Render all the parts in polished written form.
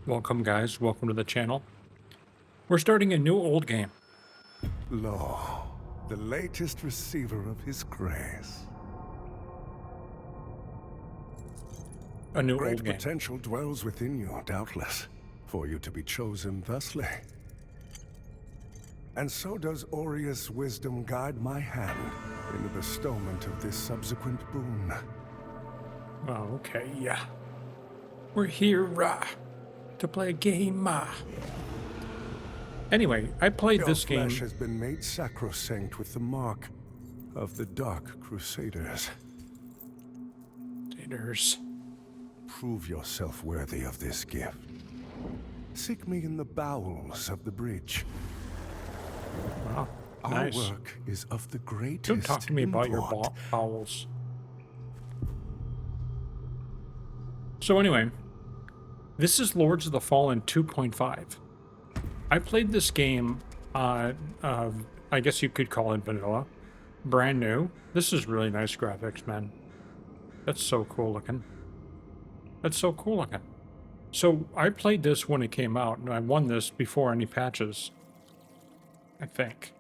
Welcome, guys. Welcome to the channel. We're starting a new old game. Lo, the latest receiver of his grace. A new Great old game. potential dwells within you, doubtless, for you to be chosen thusly. And so does Aureus' wisdom guide my hand in the bestowment of this subsequent boon. Oh, okay, yeah. We're here to play a game. Anyway, I played Your this flesh game. has been made sacrosanct with the mark of the Dark Crusaders. Prove yourself worthy of this gift. Seek me in the bowels of the bridge. Wow, Our nice. work is of the greatest Don't talk to me about your import. bowels. So anyway, this is Lords of the Fallen 2.5. I played this game, I guess you could call it vanilla. Brand new. This is really nice graphics, man. That's so cool looking. That's so cool looking. So I played this when it came out, and I won this before any patches, I think.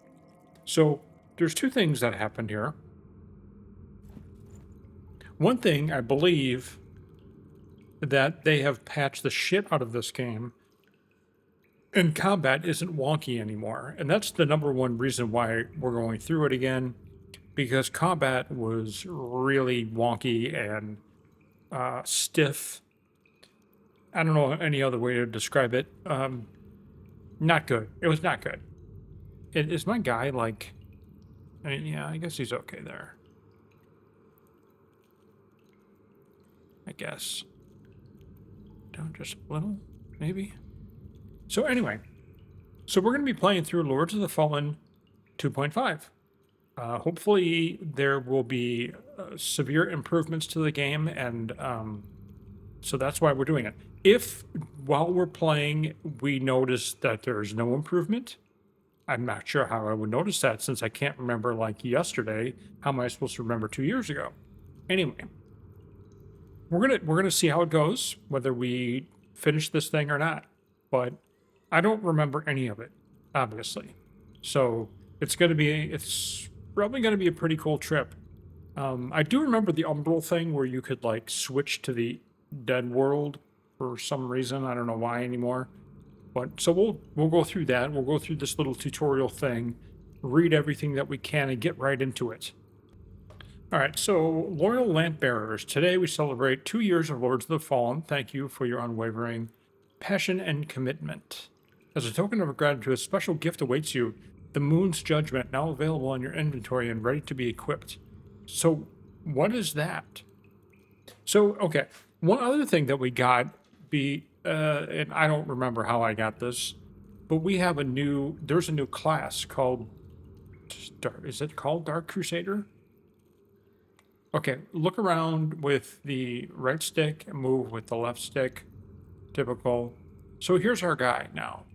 So there's two things that happened here. One thing, I believe that they have patched the shit out of this game, and combat isn't wonky anymore. And that's the number one reason why we're going through it again, because combat was really wonky and stiff. I don't know any other way to describe it. Not good. It was not good. Is my guy like... yeah, I guess he's okay there. I guess. Down just a little, maybe? So anyway, so we're going to be playing through Lords of the Fallen 2.5. Hopefully there will be severe improvements to the game, and so that's why we're doing it. If, while we're playing, we notice that there's no improvement, I'm not sure how I would notice that, since I can't remember, like yesterday. How am I supposed to remember 2 years ago? Anyway, we're gonna see how it goes, whether we finish this thing or not. But I don't remember any of it, obviously. So it's probably gonna be a pretty cool trip. I do remember the Umbrel thing where you could like switch to the dead world for some reason. I don't know why anymore. But so we'll go through that. We'll go through this little tutorial thing, read everything that we can, and get right into it. All right, so loyal lamp bearers. Today we celebrate 2 years of Lords of the Fallen. Thank you for your unwavering passion and commitment. As a token of gratitude, a special gift awaits you: the Moon's Judgment, now available in your inventory and ready to be equipped. So what is that? So, okay, one other thing that we got, and I don't remember how I got this, but there's a new class called, is it called Dark Crusader? Okay, look around with the right stick and move with the left stick. Typical. So here's our guy now.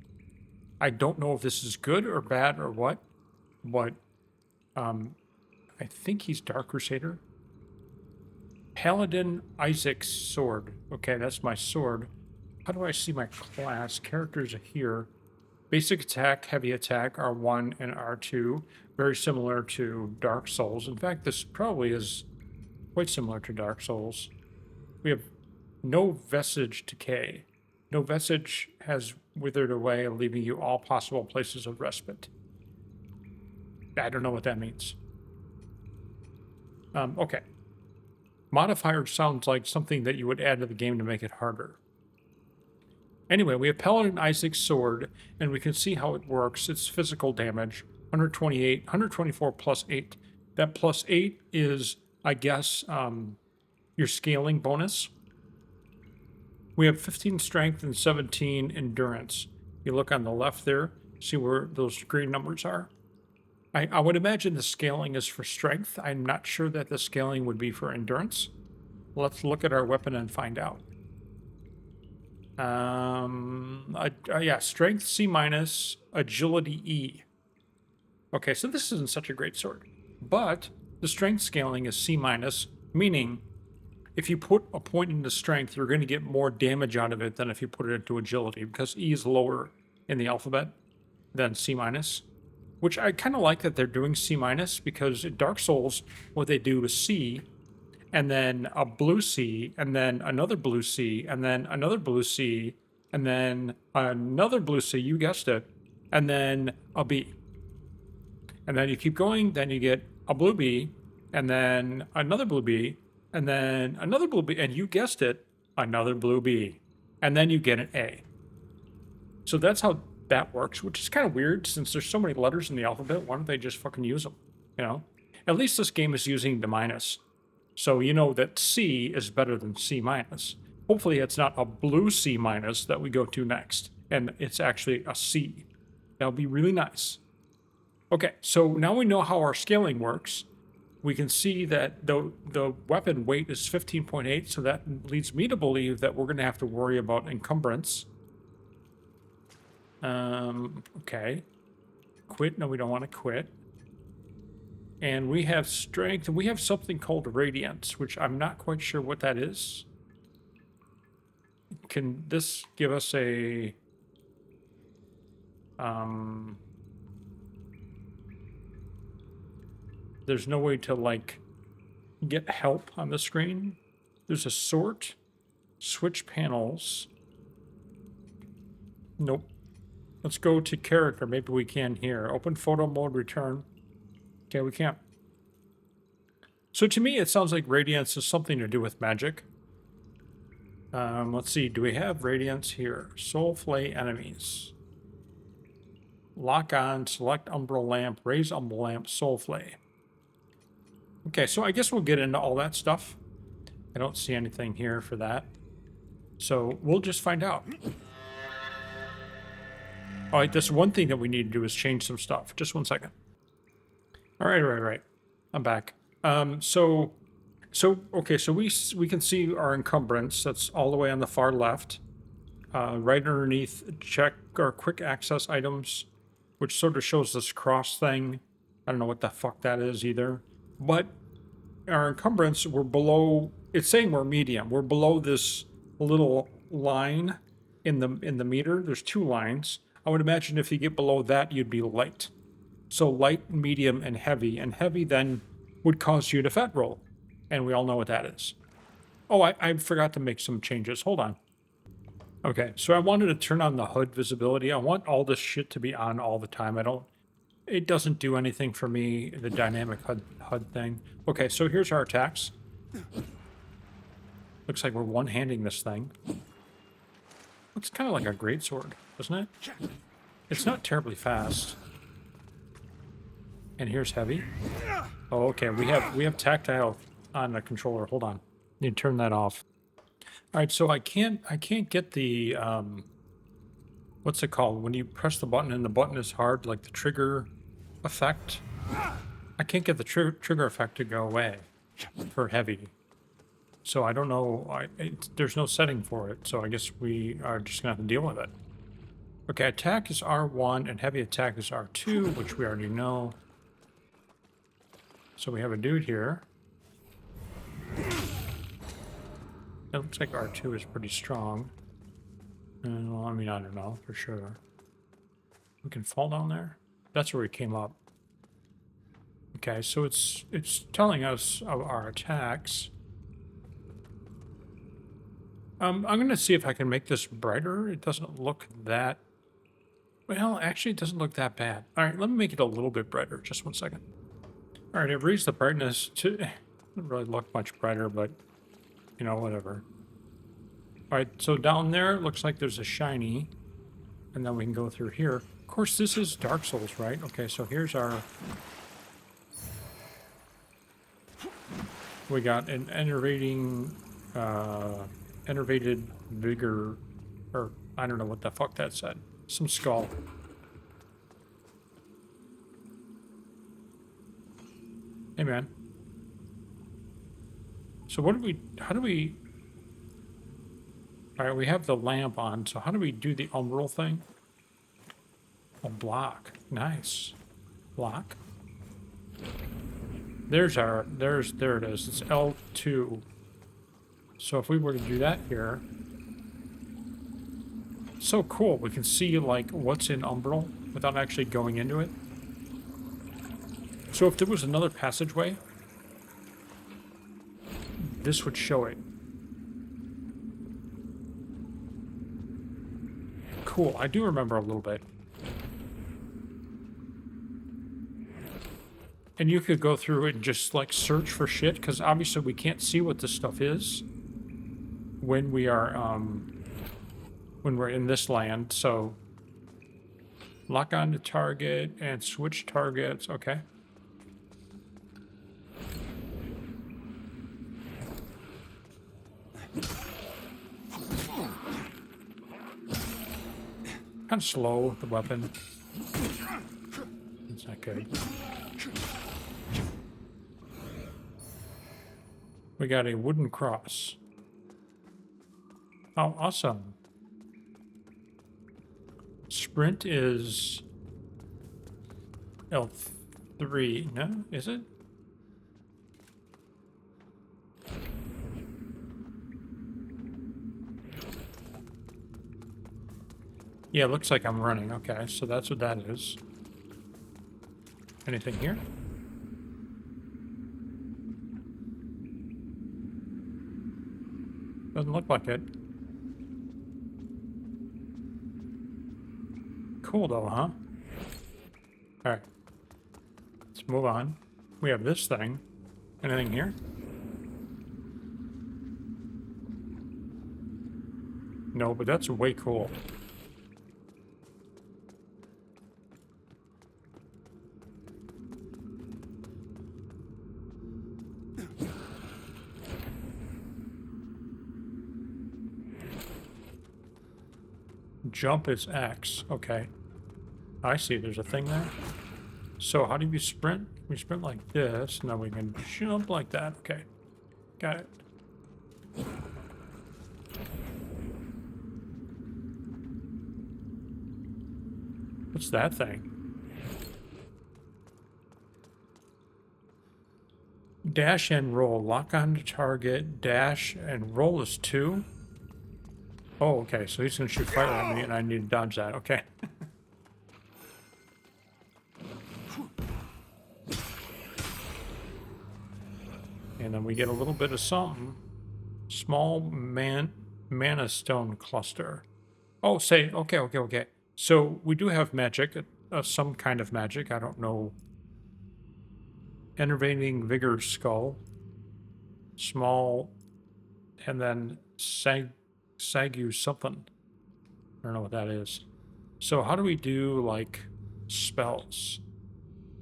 I don't know if this is good or bad or what, but I think he's Dark Crusader. Paladin Isaac's sword. Okay, that's my sword. How do I see my class? Characters are here. Basic attack, heavy attack, R1 and R2. Very similar to Dark Souls. In fact, this probably is quite similar to Dark Souls. We have no vestige decay. No vestige has withered away, leaving you all possible places of respite. I don't know what that means. Okay. Modifier sounds like something that you would add to the game to make it harder. Anyway, we have Paladin Isaac's sword, and we can see how it works. It's physical damage, 128, 124 plus 8. That plus 8 is, I guess, your scaling bonus. We have 15 strength and 17 endurance. You look on the left there, see where those green numbers are. I would imagine the scaling is for strength. I'm not sure that the scaling would be for endurance. Let's look at our weapon and find out. Yeah, strength C-, agility E. Okay, so this isn't such a great sword. But the strength scaling is C-, meaning if you put a point into strength, you're going to get more damage out of it than if you put it into agility, because E is lower in the alphabet than C minus. Which I kind of like that they're doing C minus, because in Dark Souls, what they do is C, and then a blue C, and then another blue C, and then another blue C, and then another blue C, you guessed it, and then a B. And then you keep going, then you get a blue B, and then another blue B, and then another blue B, and you guessed it, another blue B. And then you get an A. So that's how that works, which is kind of weird since there's so many letters in the alphabet. Why don't they just fucking use them? You know? At least this game is using the minus. So you know that C is better than C minus. Hopefully it's not a blue C minus that we go to next, and it's actually a C. That would be really nice. Okay, so now we know how our scaling works. We can see that the weapon weight is 15.8, so that leads me to believe that we're going to have to worry about encumbrance. Okay. Quit. No, we don't want to quit. And we have strength, and we have something called radiance, which I'm not quite sure what that is. Can this give us a... There's no way to, like, get help on the screen. There's a sort, switch panels. Nope. Let's go to character. Maybe we can here. Open photo mode, return. Okay, we can't. So to me, it sounds like radiance is something to do with magic. Let's see. Do we have radiance here? Soul flay enemies. Lock on, select Umbrel lamp, raise Umbrel lamp, soul flay. Okay, so I guess we'll get into all that stuff. I don't see anything here for that. So we'll just find out. All right, this one thing that we need to do is change some stuff. Just 1 second. All right. I'm back. Okay, so we can see our encumbrance. That's all the way on the far left. Right underneath, check our quick access items, which sort of shows this cross thing. I don't know what the fuck that is either. But our encumbrance, we're below. It's saying we're medium. We're below this little line in the meter. There's 2 lines. I would imagine if you get below that, you'd be light. So light, medium, and heavy then would cause you to fat roll. And we all know what that is. Oh, I forgot to make some changes. Hold on. Okay, so I wanted to turn on the HUD visibility. I want all this shit to be on all the time. It doesn't do anything for me, the dynamic HUD thing. Okay, so here's our attacks. Looks like we're one-handing this thing. Looks kind of like a greatsword, doesn't it? It's not terribly fast. And here's heavy. Oh, okay. We have tactile on the controller. Hold on. Need to turn that off. All right. So I can't get the what's it called when you press the button and the button is hard, like the trigger effect. I can't get the trigger effect to go away for heavy. So I don't know. There's no setting for it. So I guess we are just gonna have to deal with it. Okay. Attack is R1 and heavy attack is R2, which we already know. So we have a dude here. It looks like R2 is pretty strong. Well, I mean, I don't know for sure. We can fall down there. That's where we came up. Okay, so it's telling us of our attacks. I'm going to see if I can make this brighter. It doesn't look that... Well, actually, it doesn't look that bad. All right, let me make it a little bit brighter. Just 1 second. All right, I've raised the brightness to... It doesn't really look much brighter, but, you know, whatever. All right, so down there, it looks like there's a shiny. And then we can go through here. Of course, this is Dark Souls, right? Okay, so here's our... We got an enervated vigor, or I don't know what the fuck that said. Some skull. Hey, man. So how do we... All right, we have the lamp on, so how do we do the Umbrel thing? A block. Nice. Block. There it is. It's L2. So if we were to do that here, so cool. We can see like what's in Umbrel without actually going into it. So if there was another passageway, this would show it. Cool. I do remember a little bit. And you could go through it and just like search for shit, because obviously we can't see what this stuff is when we are when we're in this land. So lock on to target and switch targets. Okay. Kind of slow, the weapon. It's not good. We got a wooden cross. Oh, awesome. Sprint is L3. No, is it? Yeah, it looks like I'm running. Okay, so that's what that is. Anything here? Doesn't look like it. Cool though, huh? Alright. Let's move on. We have this thing. Anything here? No, but that's way cool. Jump is X. Okay. I see. There's a thing there. So how do you sprint? We sprint like this. Now we can jump like that. Okay. Got it. What's that thing? Dash and roll. Lock on to target. Dash and roll is 2. Oh, okay. So he's going to shoot fire at me and I need to dodge that. Okay. And then we get a little bit of something. Small mana stone cluster. Oh, say, okay. So we do have magic, some kind of magic. I don't know. Enervating vigor skull. Small, and then Sagu something. I don't know what that is. So how do we do, like, spells?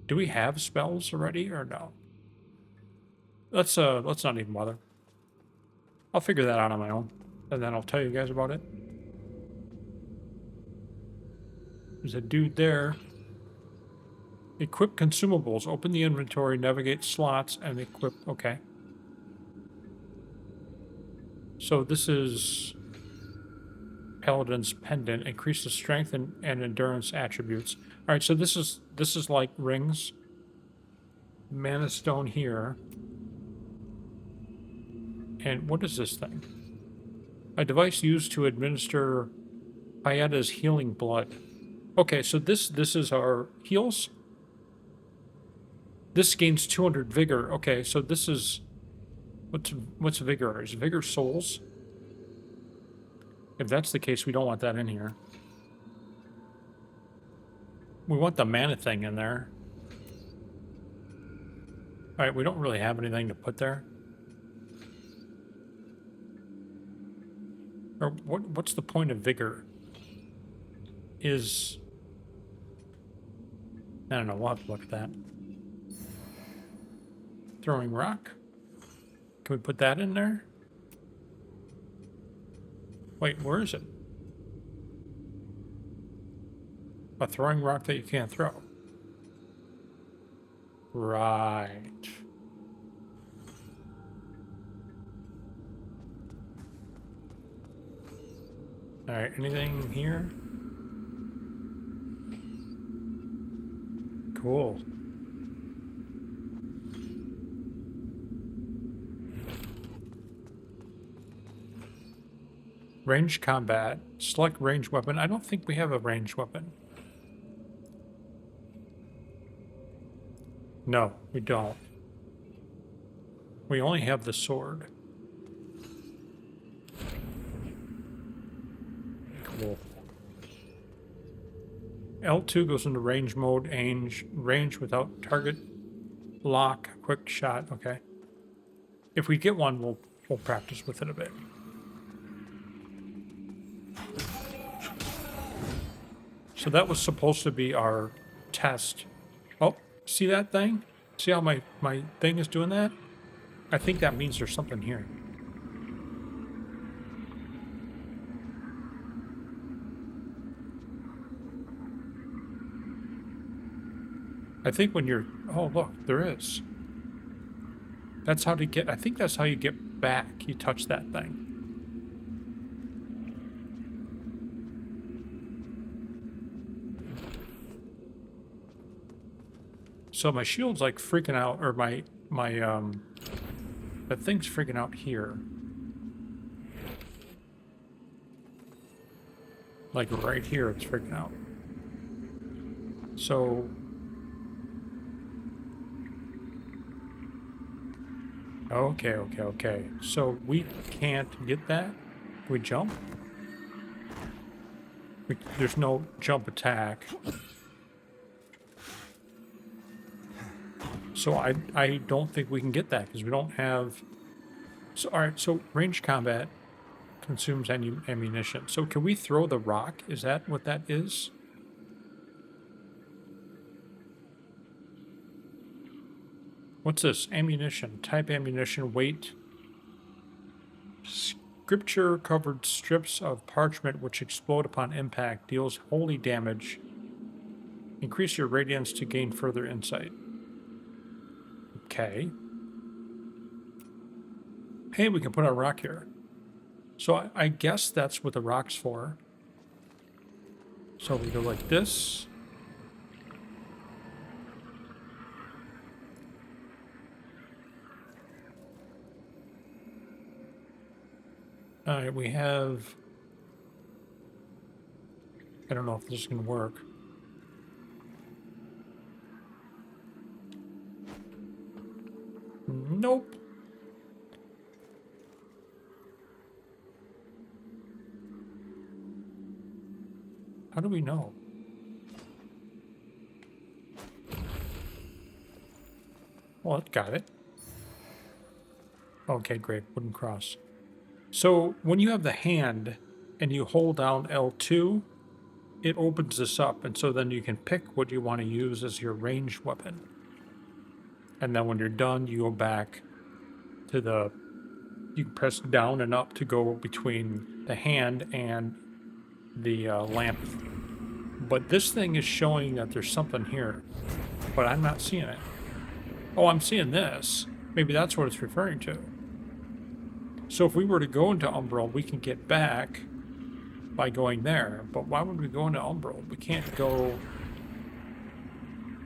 Do we have spells already or no? Let's not even bother. I'll figure that out on my own, and then I'll tell you guys about it. There's a dude there. Equip consumables. Open the inventory, navigate slots, and equip. Okay. So this is Paladin's Pendant. Increases strength and endurance attributes. All right, so this is like rings. Mana stone here. And what is this thing? A device used to administer Pieta's healing blood. Okay, so this is our heals. This gains 200 vigor. Okay, so this is what's vigor? Is vigor souls? If that's the case, we don't want that in here. We want the mana thing in there. All right, we don't really have anything to put there. Or what's the point of vigor? Is... I don't know, we'll have to look at that. Throwing rock? Can we put that in there? Wait, where is it? A throwing rock that you can't throw. Right. Alright, anything here? Cool. Ranged combat. Select ranged weapon. I don't think we have a ranged weapon. No, we don't. We only have the sword. Cool. L2 goes into range mode, range without target, lock, quick shot. Okay. If we get one, we'll practice with it a bit. So that was supposed to be our test. Oh, see that thing? See how my thing is doing that? I think that means there's something here. I think when you're... Oh, look, there is. That's how to get... I think that's how you get back. You touch that thing. So my shield's like freaking out, or that thing's freaking out here. Like right here, it's freaking out. So... Okay. So we can't get that? Can we jump? There's no jump attack. So I don't think we can get that because we don't have... So, alright, so ranged combat consumes ammunition. So can we throw the rock? Is that what that is? What's this? Ammunition. Type ammunition. Weight. Scripture-covered strips of parchment which explode upon impact. Deals holy damage. Increase your radiance to gain further insight. Okay. Hey, we can put our rock here. So I guess that's what the rock's for. So we go like this. Alright, we have... I don't know if this is going to work. Nope. How do we know? Well, it got it. Okay, great. Wooden cross. So when you have the hand and you hold down L2, it opens this up. And so then you can pick what you want to use as your ranged weapon. And then when you're done, you go back to the... You can press down and up to go between the hand and the lamp. But this thing is showing that there's something here. But I'm not seeing it. Oh, I'm seeing this. Maybe that's what it's referring to. So if we were to go into Umbrel, we can get back by going there. But why would we go into Umbrel? We can't go...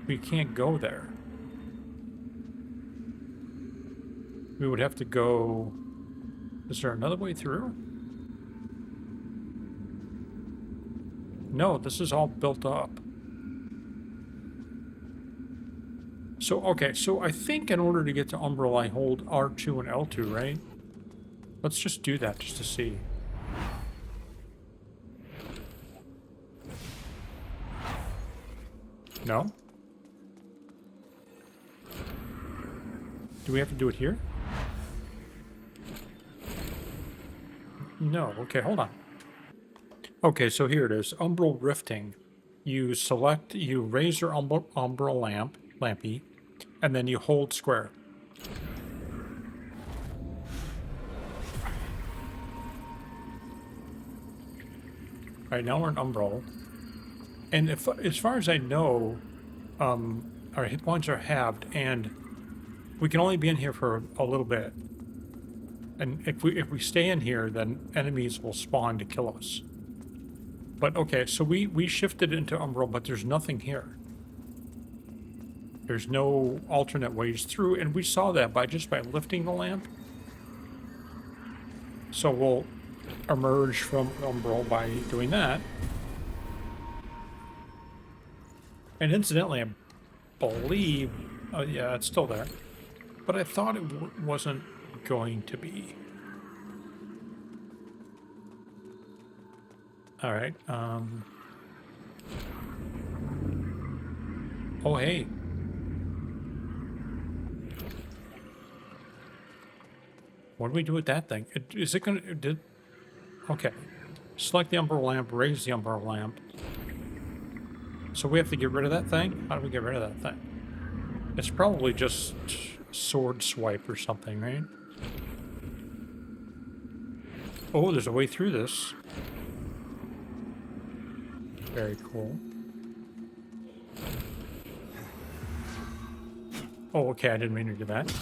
We can't go there. We would have to go... Is there another way through? No, this is all built up. So, okay, so I think in order to get to Umbrel, I hold R2 and L2, right? Let's just do that just to see. No? Do we have to do it here? No. Okay, hold on. Okay, so here it is. Umbrel rifting. You select, you raise your Umbrel lampy, and then you hold square. Alright, now we're in Umbrel. And if, as far as I know, our hit points are halved, and we can only be in here for a little bit. And if we stay in here, then enemies will spawn to kill us. But okay, so we shifted into Umbrel, but there's nothing here. There's no alternate ways through, and we saw that by just by lifting the lamp. So we'll... emerge from Umbrel by doing that. And incidentally, I believe... Oh, yeah, it's still there. But I thought it wasn't going to be. All right. Oh, hey. What do we do with that thing? Is it going to... Okay. Select the Umbrel lamp, raise the Umbrel lamp. So we have to get rid of that thing? How do we get rid of that thing? It's probably just sword swipe or something, right? Oh, there's a way through this. Very cool. Oh, okay, I didn't mean to do that.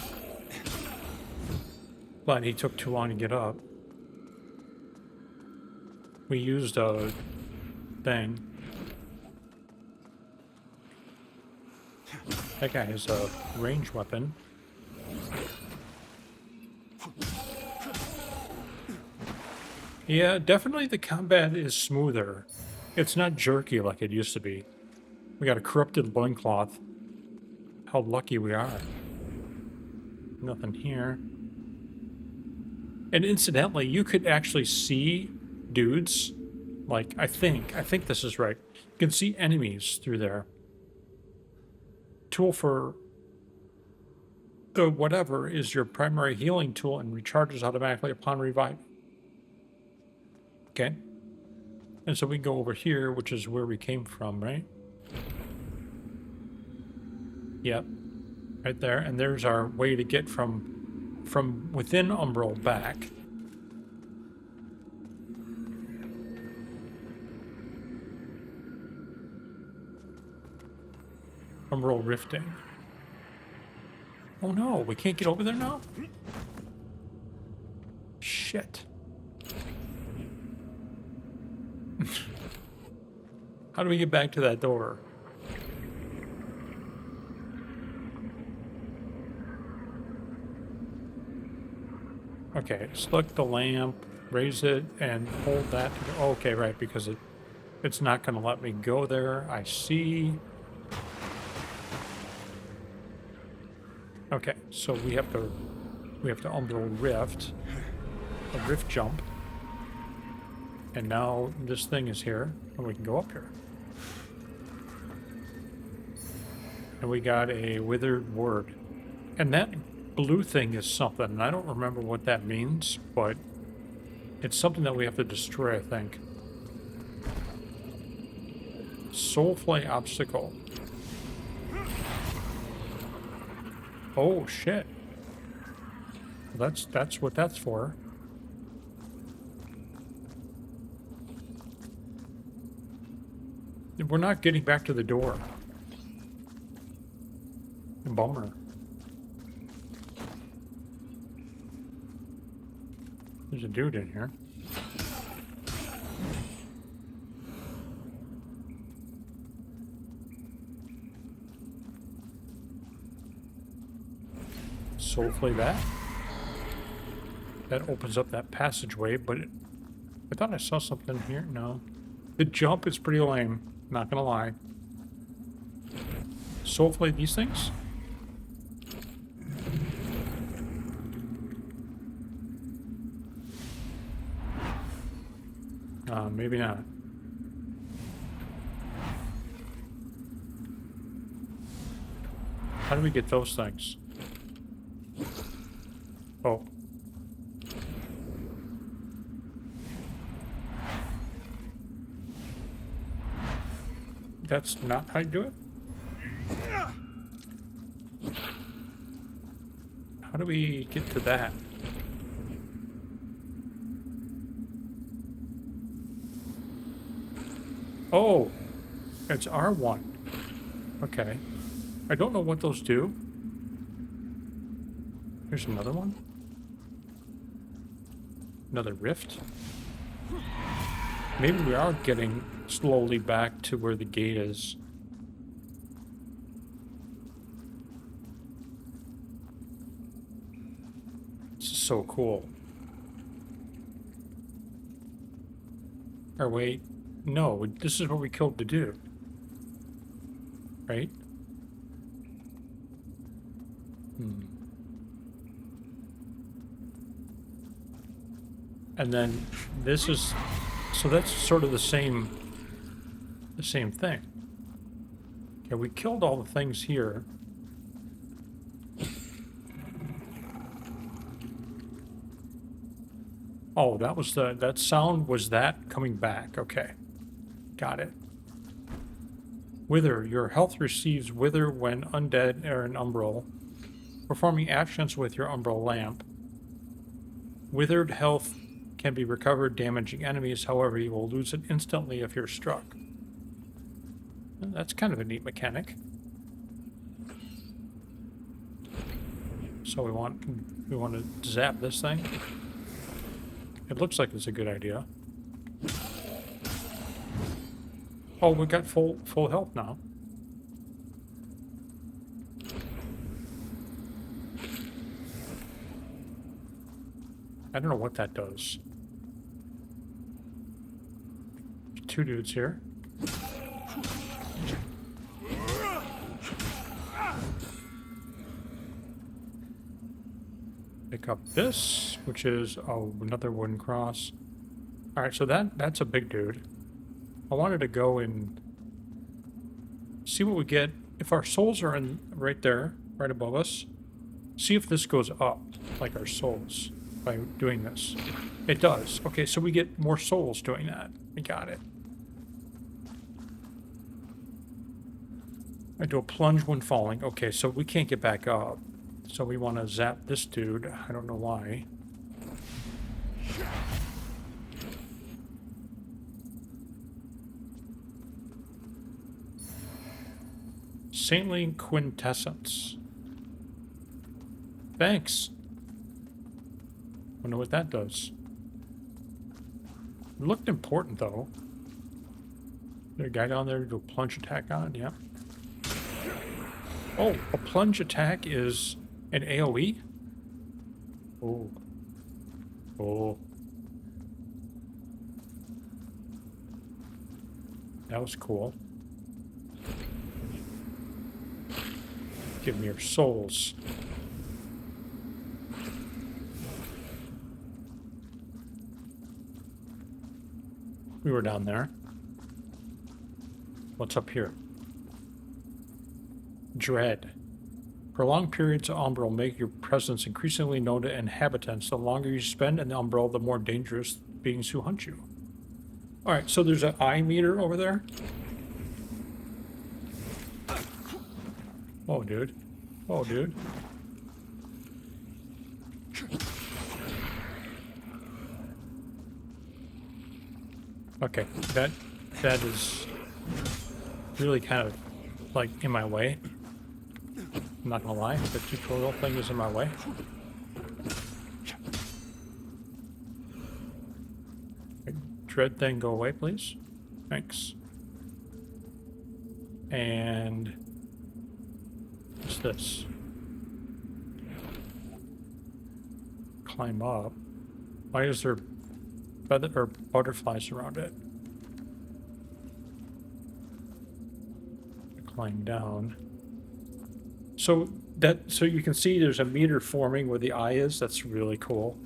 But he took too long to get up. We used a thing. That guy has a ranged weapon. Yeah, definitely the combat is smoother. It's not jerky like it used to be. We got a corrupted loincloth. How lucky we are. Nothing here. And incidentally, you could actually see dudes. Like, I think this is right. You can see enemies through there. Tool for whatever is your primary healing tool and recharges automatically upon revive. Okay. And so we go over here, which is where we came from, right? Yep. Right there. And there's our way to get from within Umbrel back. Umbrel rifting. Oh no, we can't get over there now? Shit. How do we get back to that door? Okay, select the lamp, raise it, and hold that. Oh, okay, right, because it's not going to let me go there. I see. Okay, so we have to Umbrel rift, a rift jump, and now this thing is here, and we can go up here. And we got a withered word, and that blue thing is something, and I don't remember what that means, but it's something that we have to destroy, I think. Soulflay obstacle. Oh shit. That's what that's for. We're not getting back to the door. Bummer. There's a dude in here. Soulflay that. That opens up that passageway, but I thought I saw something here. No. The jump is pretty lame, not gonna lie. Soulflay these things? Maybe not. How do we get those things? Oh. That's not how you do it? How do we get to that? Oh, it's R1. Okay. I don't know what those do. Here's another one. Another rift. Maybe we are getting slowly back to where the gate is. This is so cool. Or wait, no, this is what we killed the dude. Right? And then this is, so that's sort of the same thing. Okay, we killed all the things here. Oh, that was that sound was that coming back. Okay. Got it. Wither. Your health receives wither when undead or an Umbrel. Performing actions with your Umbrel lamp. Withered health can be recovered damaging enemies, however, you will lose it instantly if you're struck. That's kind of a neat mechanic. So we want to zap this thing. It looks like it's a good idea. Oh, we got full health now. I don't know what that does. There's two dudes here. Pick up this, which is another wooden cross. All right, so that's a big dude. I wanted to go and see what we get if our souls are in right there, right above us. See if this goes up, like our souls, by doing this. It does. Okay, so we get more souls doing that. We got it. I do a plunge when falling. Okay, so we can't get back up. So we want to zap this dude. I don't know why. Saintly quintessence. Thanks. Wonder what that does. It looked important though. There's a guy down there to do a plunge attack on? Yeah. Oh, a plunge attack is an AoE? Oh. Oh. That was cool. Give me your souls. We were down there. What's up here? Dread. Prolonged periods of Umbrel make your presence increasingly known to inhabitants. The longer you spend in the Umbrel, the more dangerous beings who hunt you. Alright, so there's an eye meter over there. Oh, dude. Oh, dude. Okay, that is really kind of like in my way. I'm not gonna lie, the tutorial thing is in my way. Dread thing, go away, please. Thanks. And what's this? Climb up. Why is there feather or butterflies around it? Climb down. So you can see there's a meter forming where the eye is. That's really cool.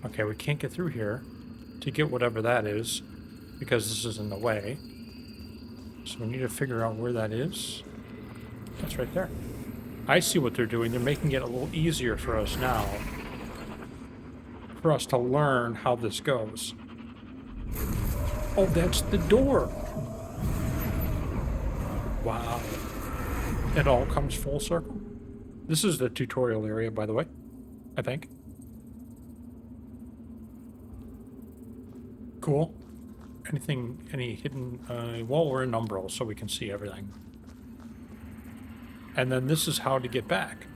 Okay, we can't get through here to get whatever that is because this is in the way. So we need to figure out where that is. That's right there. I see what they're doing. They're making it a little easier for us now. For us to learn how this goes. Oh, that's the door. Wow. It all comes full circle. This is the tutorial area, by the way. I think. Cool. Any hidden... well, we're in Umbrel, so we can see everything. And then this is how to get back.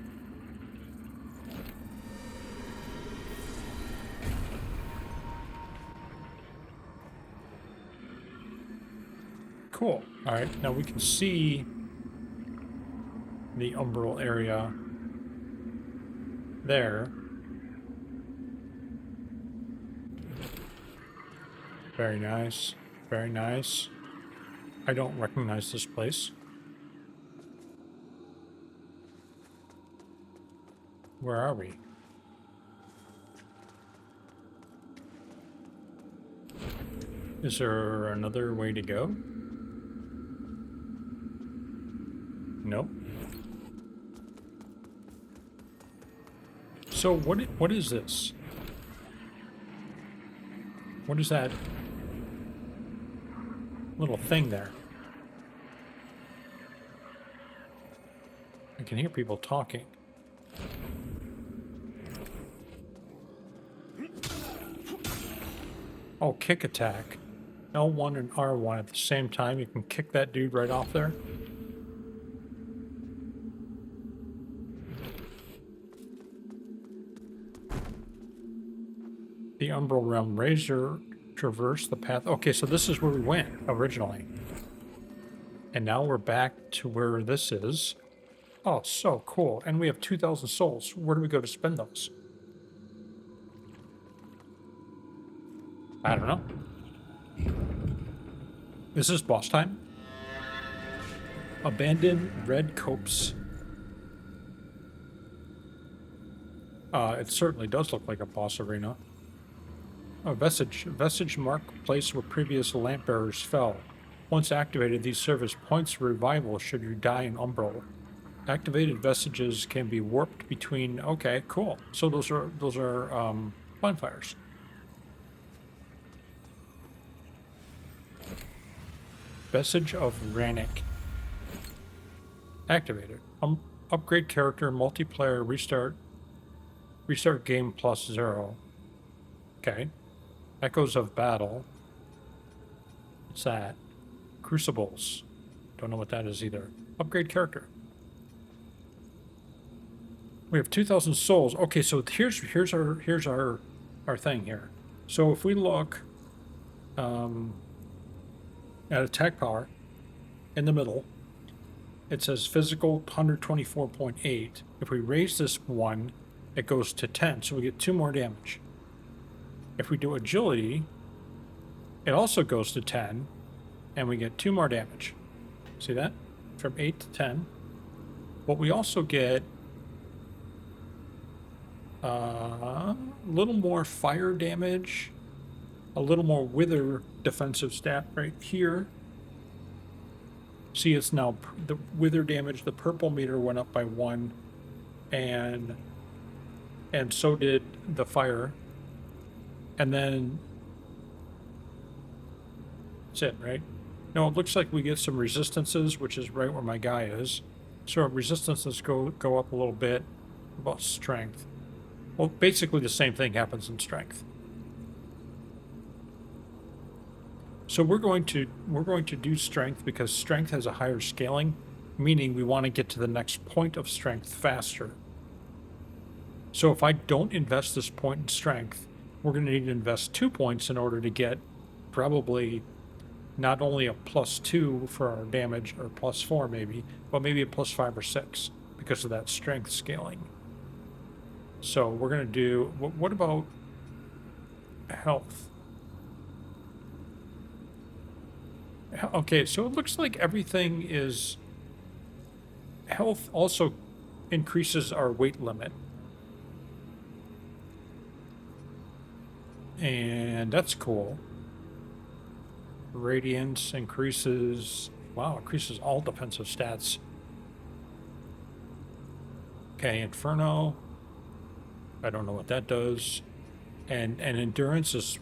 Cool. Alright, now we can see the Umbrel area there. Very nice. Very nice. I don't recognize this place. Where are we? Is there another way to go? Nope. So what is this? What is that little thing there? I can hear people talking. Oh, kick attack. L1 and R1 at the same time. You can kick that dude right off there. The Umbrel Realm Razor traverse the path. Okay, so this is where we went originally. And now we're back to where this is. Oh, so cool. And we have 2,000 souls. Where do we go to spend those? I don't know. Is this boss time? Abandoned red copse. It certainly does look like a boss arena. A vestige mark place where previous lamp bearers fell. Once activated, these serve as points of revival should you die in Umbrel. Activated vestiges can be warped between. Okay, cool. So those are bonfires. Vestige of Rannick. Activated. Upgrade character, multiplayer, restart game +0. Okay. Echoes of Battle. What's that? Crucibles. Don't know what that is either. Upgrade character. We have 2,000 souls. Okay, so here's our thing here. So if we look at attack power in the middle, it says physical 124.8. If we raise this one, it goes to 10, so we get 2 more damage. If we do agility, it also goes to 10, and we get 2 more damage. See that? From 8 to 10. But we also get a little more fire damage, a little more wither defensive stat right here. See, it's now the wither damage, the purple meter went up by 1, and so did the fire. And then that's it, right? No, it looks like we get some resistances, which is right where my guy is. So our resistances go up a little bit. About strength. Well, basically the same thing happens in strength. So we're going to do strength because strength has a higher scaling, meaning we want to get to the next point of strength faster. So if I don't invest this point in strength, we're going to need to invest 2 points in order to get probably not only a +2 for our damage, or +4 maybe, but maybe a +5 or 6 because of that strength scaling. So we're going to do, what about health? Okay, so it looks like everything is... Health also increases our weight limit. And that's cool. Radiance increases... Wow, increases all defensive stats. Okay, Inferno. I don't know what that does. And endurance is...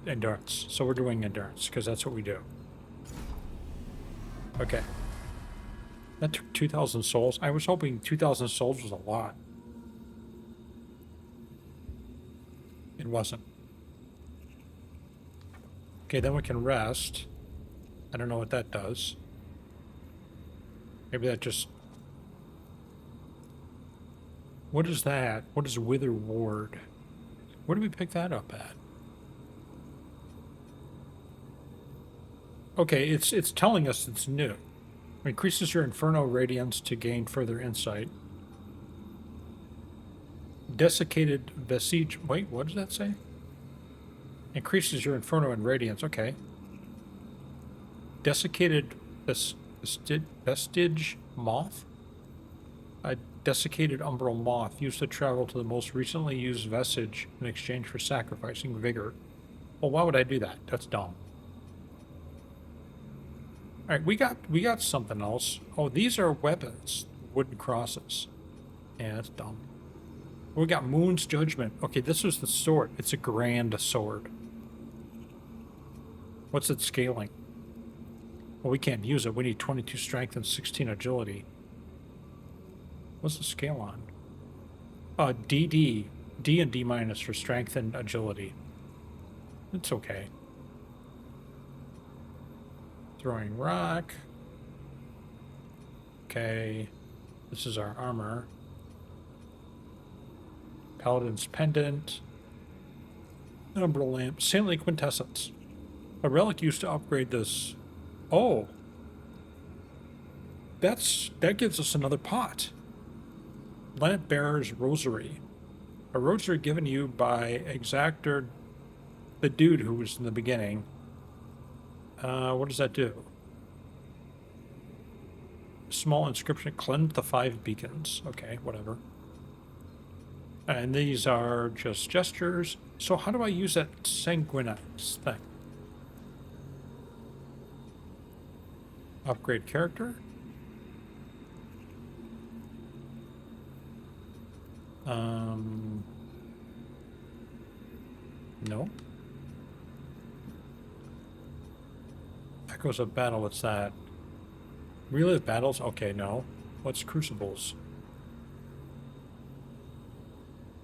Endurance. So we're doing endurance, because that's what we do. Okay. That took 2,000 souls. I was hoping 2,000 souls was a lot. It wasn't. Okay, then we can rest. I don't know what that does. Maybe that just... What is that? What is Wither Ward? Where do we pick that up at? Okay, it's telling us it's new. Increases your Inferno Radiance to gain further insight. Desiccated Vestige... Wait, what does that say? Increases your Inferno and Radiance. Okay. Desiccated vestige moth? A desiccated Umbrel moth used to travel to the most recently used vestige in exchange for sacrificing vigor. Well, why would I do that? That's dumb. Alright, we got something else. Oh, these are weapons. Wooden crosses. Yeah, that's dumb. We got Moon's Judgment. Okay, this is the sword. It's a grand sword. What's its scaling? Well, we can't use it. We need 22 strength and 16 agility. What's the scale on? DD. D and D minus for strength and agility. It's okay. Throwing rock. Okay. This is our armor. Paladin's pendant. Umbrel lamp. Saintly quintessence. A relic used to upgrade this. Oh. That gives us another pot. Lamp bearer's rosary. A rosary given you by Exactor, the dude who was in the beginning. What does that do? Small inscription. Cleanse the 5 beacons. Okay, whatever. And these are just gestures. So how do I use that sanguinex thing? Upgrade character? No. Echoes of battle, what's that? Relive battles? Okay, no. What's crucibles?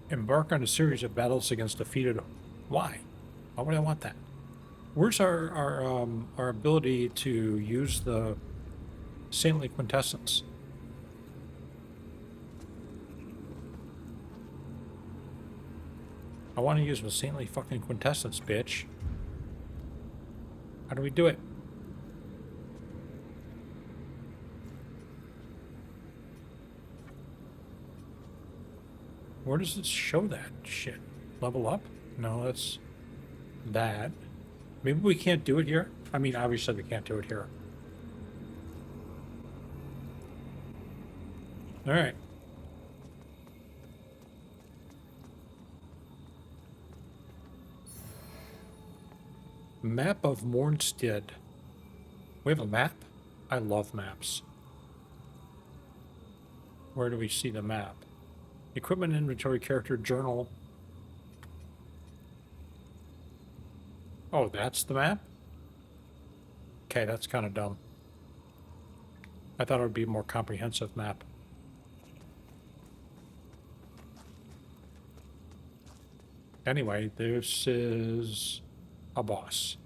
Embark on a series of battles against defeated. Why? Why would I want that? Where's our ability to use the saintly quintessence? I want to use the saintly fucking quintessence, bitch. How do we do it? Where does it show that shit? Level up? No, that's that. Maybe we can't do it here? I mean, obviously we can't do it here. Alright. Map of Mornstead. We have a map? I love maps. Where do we see the map? Equipment inventory, character journal. Oh, that's the map? Okay, that's kind of dumb. I thought it would be a more comprehensive map. Anyway, this is a boss.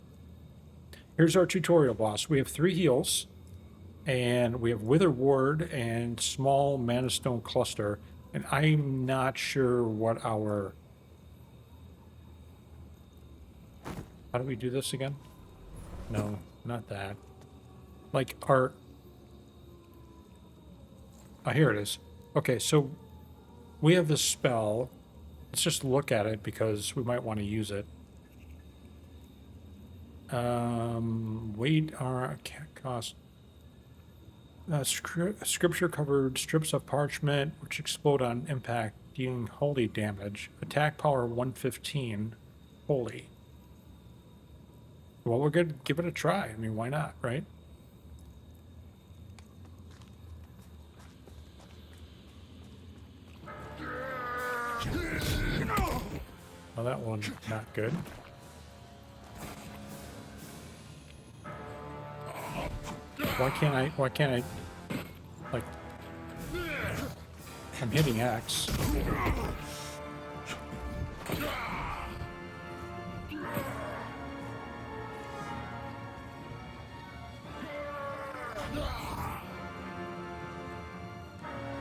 Here's our tutorial boss. We have 3 heals, and we have Wither Ward and small Mana Stone Cluster, and I'm not sure what our... How do we do this again? No, not that. Like our... Oh, here it is. Okay, so we have this spell. Let's just look at it because we might want to use it. Weight our cost. Scripture covered strips of parchment which explode on impact, dealing holy damage. Attack power 115. Holy. Well, we're good. Give it a try. I mean, why not, right? Well, that one's not good. Why can't I, like, I'm hitting X.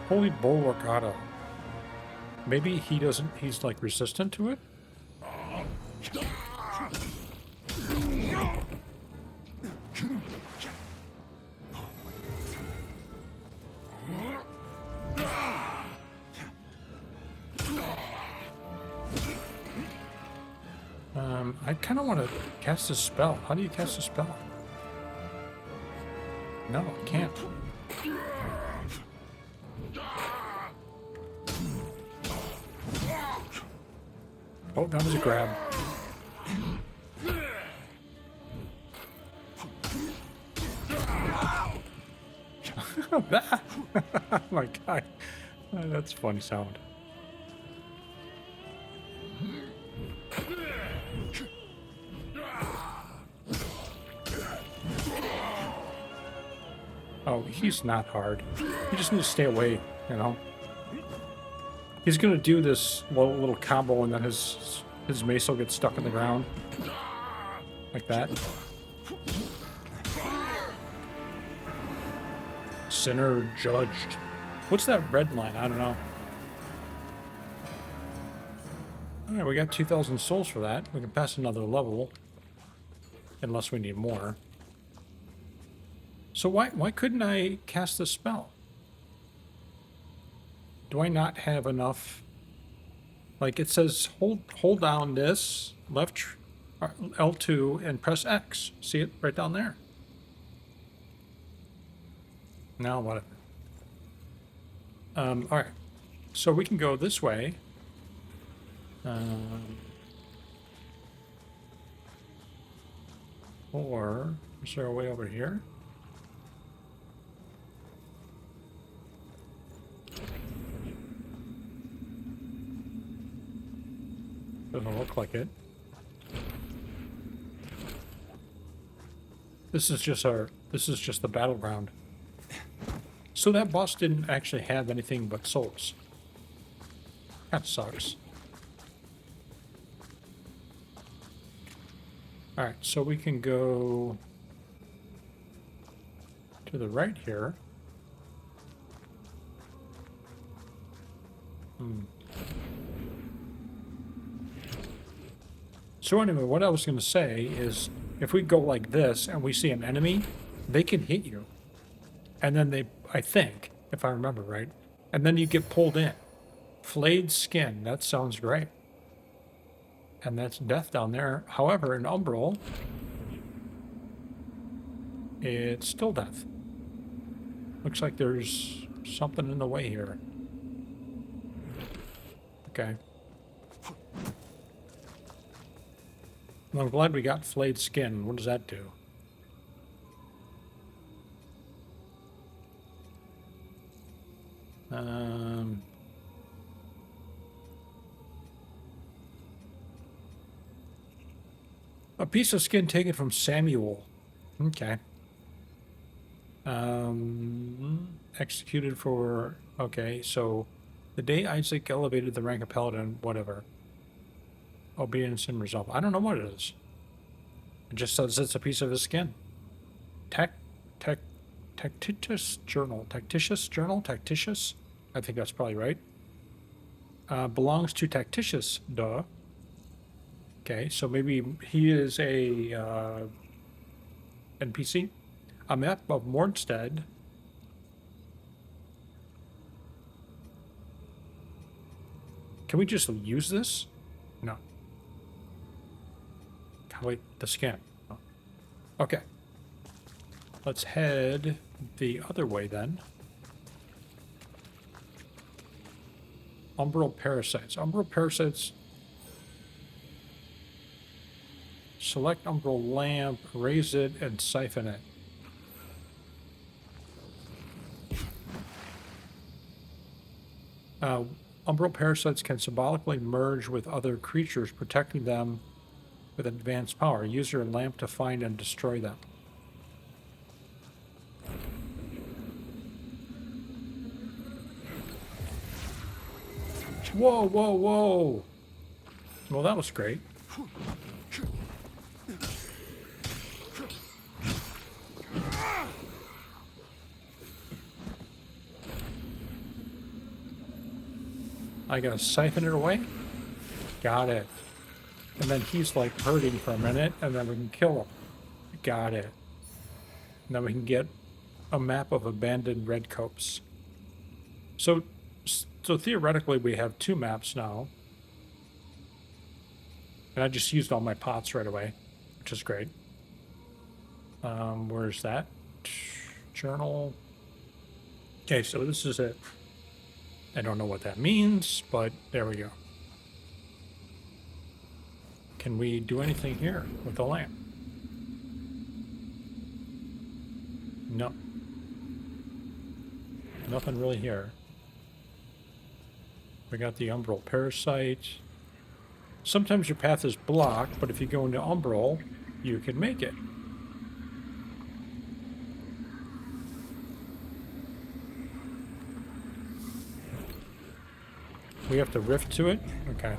Holy Bulwark Otto. Maybe he doesn't, he's like resistant to it? I kind of want to cast a spell. How do you cast a spell? No, I can't. Oh, that was a grab. Oh my god. That's a funny sound. Oh, he's not hard. You just need to stay away, you know? He's gonna do this little combo and then his mace will get stuck in the ground. Like that. Sinner judged. What's that red line? I don't know. Alright, we got 2,000 souls for that. We can pass another level. Unless we need more. So why couldn't I cast this spell? Do I not have enough? Like it says hold down this left L2 and press X. See it right down there. Now what? All right. So we can go this way. Or is there a way over here? Doesn't look like it. This is just the battleground. So that boss didn't actually have anything but souls. That sucks. Alright, so we can go to the right here. So anyway, what I was going to say is, if we go like this and we see an enemy, they can hit you. And then they, I think, if I remember right, and then you get pulled in. Flayed skin, that sounds great. And that's death down there. However, in Umbrel, it's still death. Looks like there's something in the way here. Okay. Well, I'm glad we got flayed skin. What does that do? A piece of skin taken from Samuel. Okay. Executed for... Okay, so... The day Isaac elevated the rank of paladin, whatever. Obedience and resolve. I don't know what it is. It just says it's a piece of his skin. Tactitious journal. Tactitious journal? Tactitious? I think that's probably right. Belongs to Tactitious, duh. Okay, so maybe he is a NPC. A map of Mordstead. Can we just use this? No. Wait, the scan. Oh. Okay. Let's head the other way then. Umbrel parasites. Umbrel parasites. Select Umbrel lamp, raise it, and siphon it. Umbrel parasites can symbolically merge with other creatures, protecting them with advanced power. Use your lamp to find and destroy them. Whoa, whoa, whoa! Well, that was great. I gotta siphon it away? Got it. And then he's like hurting for a minute, and then we can kill him. Got it. And then we can get a map of abandoned red copse. So theoretically we have two maps now. And I just used all my pots right away, which is great. Where's that? Journal. Okay, so this is it. I don't know what that means, but there we go. Can we do anything here with the lamp? No. Nothing really here. We got the Umbrel parasite. Sometimes your path is blocked, but if you go into Umbrel, you can make it. We have to rift to it? Okay.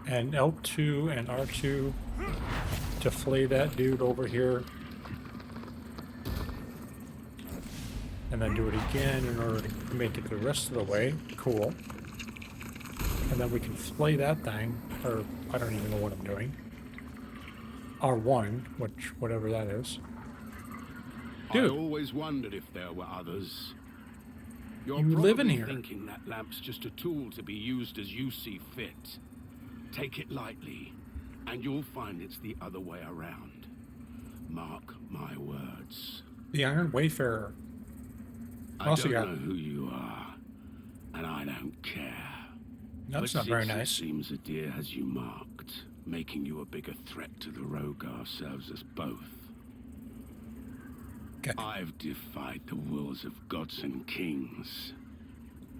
And L2 and R2 to flay that dude over here. And then do it again in order to make it the rest of the way. Cool. And then we can flay that thing, or I don't even know what I'm doing. R1, whatever that is. Dude. I always wondered if there were others. You're You live in probably here. thinking that lamp's just a tool to be used as you see fit. Take it lightly, and you'll find it's the other way around. Mark my words. The Iron Wayfarer. I Also don't got- know who you are, and I don't care. That's But not very since nice. It seems Adyr has you marked, making you a bigger threat to the Rogar serves us both. Okay. I've defied the wills of gods and kings.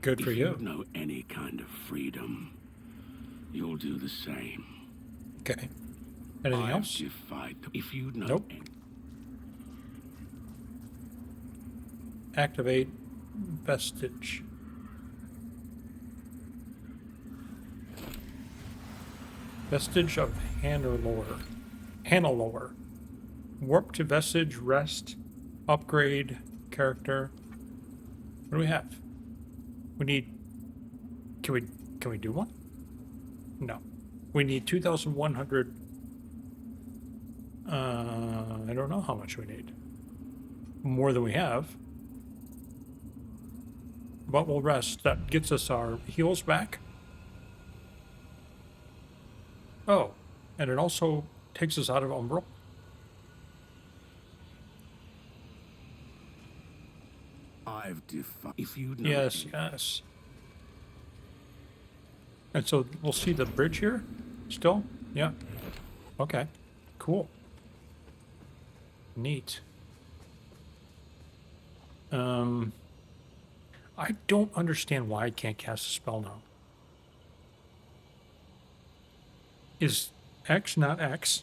Good for If you. know any kind of freedom, you'll do the same. Okay. Anything I've else? defied the... If you know Nope. any... Activate vestige. Vestige of Hannelore. Warp to vestige, rest, upgrade, character. What do we have? We need... Can we do one? No. We need 2,100... I don't know how much we need. More than we have. But we'll rest. That gets us our heals back. Oh, and it also takes us out of Umbrel. I've defied... If you know... Yes, yes. And so we'll see the bridge here still? Yeah. Okay. Cool. Neat. I don't understand why I can't cast a spell now. Is X not X?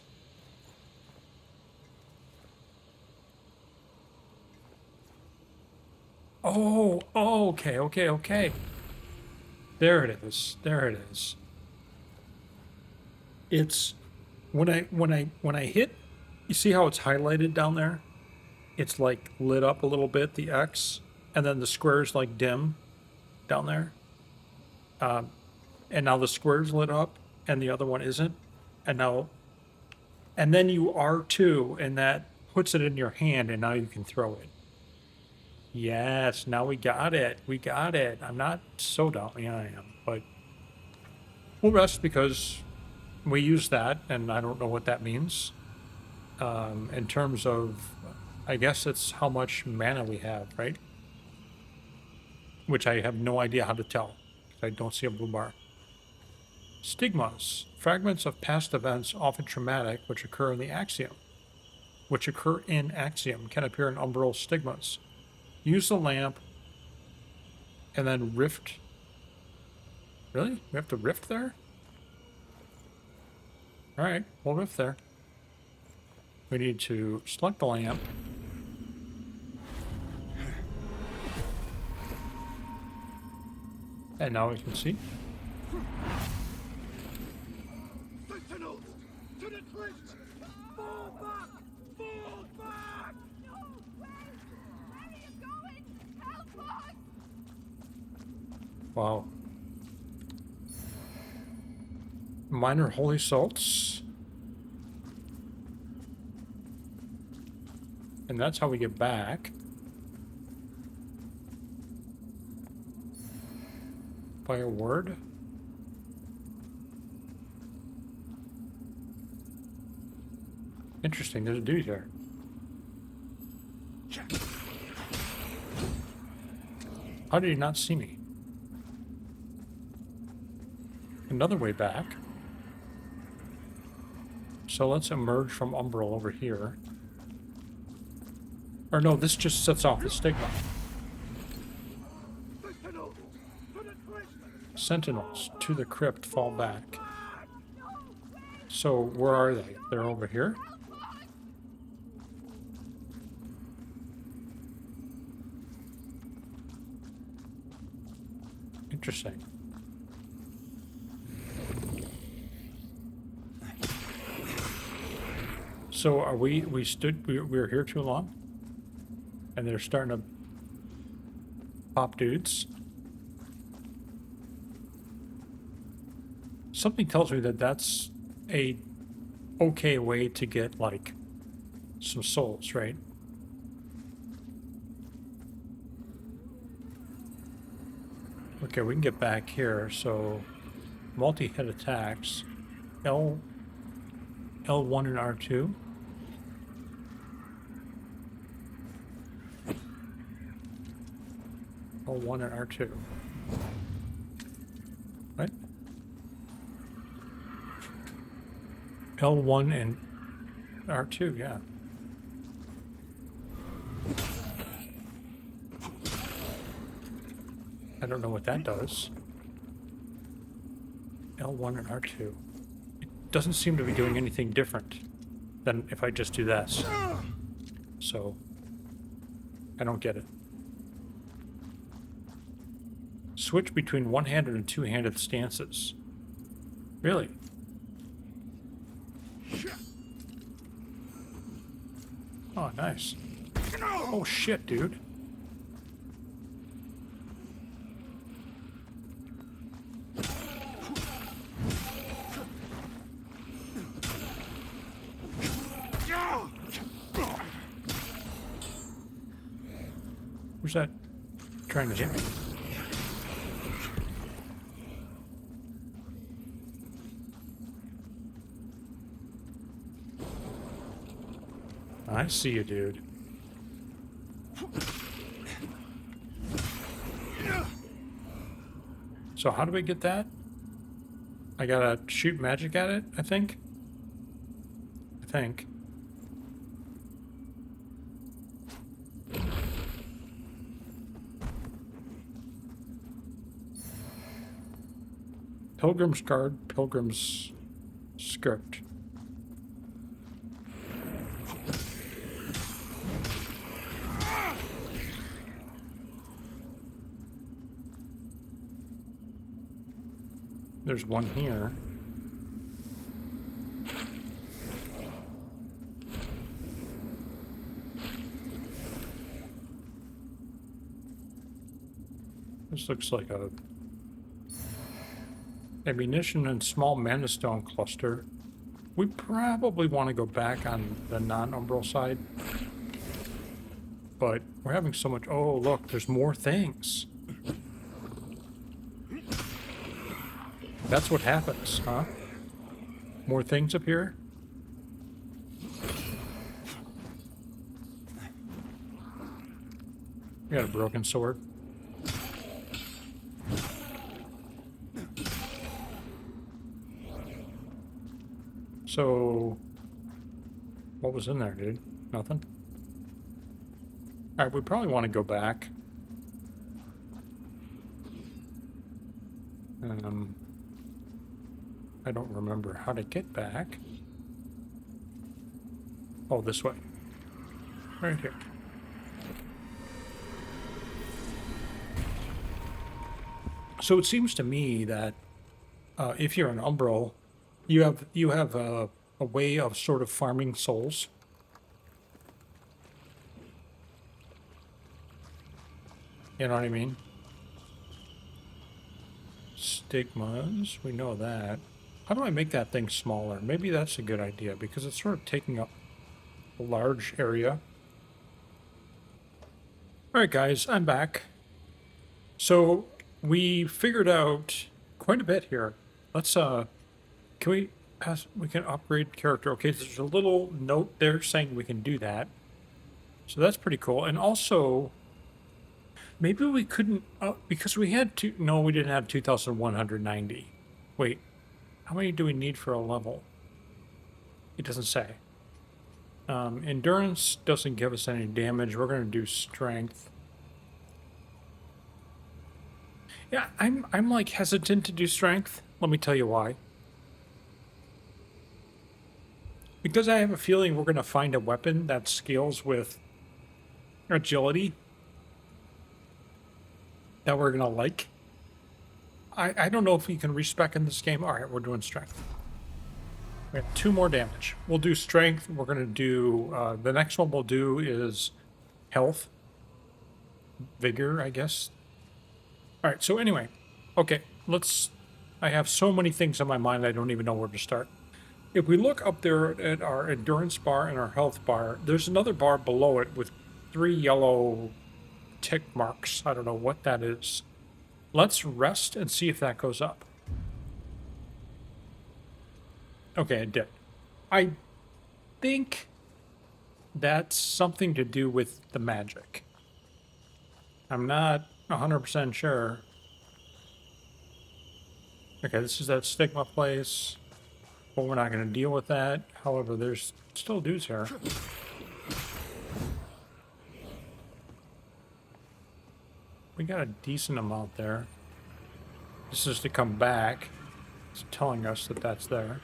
Oh, okay. There it is. It's when I hit, you see how it's highlighted down there? It's like lit up a little bit, the X, and then the square's like dim down there. And now the square's lit up and the other one isn't. And then you R2 and that puts it in your hand and now you can throw it. Yes, now we got it. I'm not so dumb. Yeah, I am. But we'll rest because we use that and I don't know what that means. In terms of, I guess it's how much mana we have, right? Which I have no idea how to tell. I don't see a blue bar. Stigmas. Fragments of past events, often traumatic, which occur in Axiom, can appear in Umbrel stigmas. Use the lamp and then rift. Really? We have to rift there? Alright, we'll rift there. We need to select the lamp. And now we can see. Sentinels! To the cliffs! Fall back! Fall back! No! Where are you going? Help us! Wow. Minor holy salts. And that's how we get back. by a word? Interesting, there's a dude here. How did he not see me? Another way back. So let's emerge from Umbrel over here. Or no, this just sets off the stigma. Sentinels to the crypt fall back. So where are they? They're over here? Interesting. So are we were here too long? And they're starting to pop dudes? Something tells me that that's a okay way to get, like, some souls, right? Okay, we can get back here, so multi-hit attacks. L1 and R2. L1 and R2. What? L1 and R2, yeah. I don't know what that does. L1 and R2. It doesn't seem to be doing anything different than if I just do this. So, I don't get it. Switch between one-handed and two-handed stances. Really? Oh, nice. Oh, shit, dude. Who's that trying to hit me? I see you, dude. So how do we get that? I gotta shoot magic at it, I think? Pilgrim's Guard, Pilgrim's Script. There's one here. This looks like a ammunition and small mana stone cluster. We probably want to go back on the non-Umbrel side. But we're having so much... Oh, look, there's more things. That's what happens, huh? More things up here? We got a broken sword. So, what was in there, dude? Nothing? Alright, we probably want to go back. I don't remember how to get back. Oh, this way. Right here. So it seems to me that if you're an Umbrel, you have a way of sort of farming souls. You know what I mean? Stigmas, we know that. How do I make that thing smaller? Maybe that's a good idea because it's sort of taking up a large area. Alright guys, I'm back. So we figured out quite a bit here. Let's we can upgrade character. Okay, there's a little note there saying we can do that. So that's pretty cool. And also, maybe we couldn't, because we had no, we didn't have 2,190. Wait, how many do we need for a level? It doesn't say. Endurance doesn't give us any damage. We're going to do strength. Yeah, I'm like hesitant to do strength. Let me tell you why. Because I have a feeling we're going to find a weapon that scales with agility that we're going to like. I don't know if we can respec in this game. All right, we're doing strength. We have 2 more damage. We'll do strength. We're going to do... the next one we'll do is health. Vigor, I guess. All right, so anyway. Okay, let's... I have so many things on my mind I don't even know where to start. If we look up there at our endurance bar and our health bar, there's another bar below it with 3 yellow tick marks. I don't know what that is. Let's rest and see if that goes up. Okay, it did. I think that's something to do with the magic. I'm not 100% sure. Okay, this is that stigma place. But we're not going to deal with that. However, there's still dudes here. We got a decent amount there. This is to come back. It's telling us that that's there.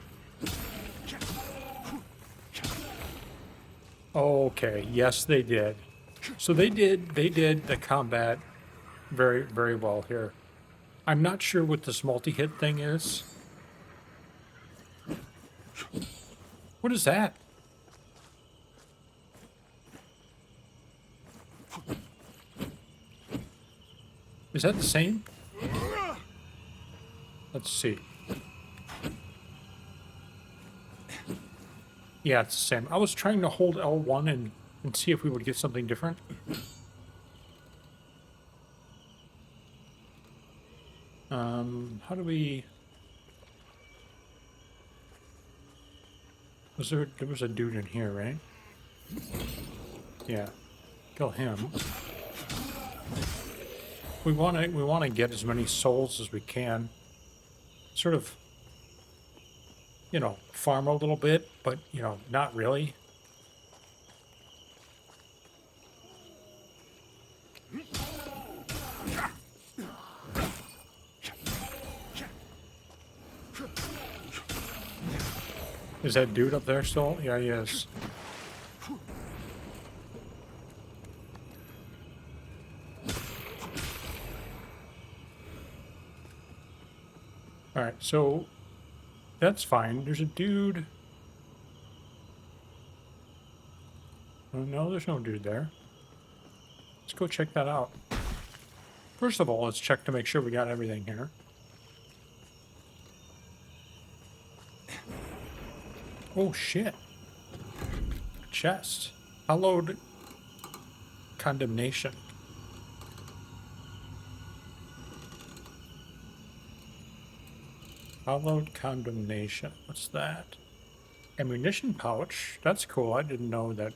Okay, yes they did. So they did the combat very, very well here. I'm not sure what this multi-hit thing is. What is that? Is that the same? Let's see. Yeah, it's the same. I was trying to hold L1 and see if we would get something different. How do we... There was a dude in here, right? Yeah. Kill him. We want to get as many souls as we can. Sort of, you know, farm a little bit, but, you know, not really. Is that dude up there still? Yeah, he is. Alright, so that's fine. There's a dude. Oh, no, there's no dude there. Let's go check that out. First of all, let's check to make sure we got everything here. Oh, shit. Chest. Hallowed condemnation. Hallowed condemnation. What's that? Ammunition pouch. That's cool. I didn't know that.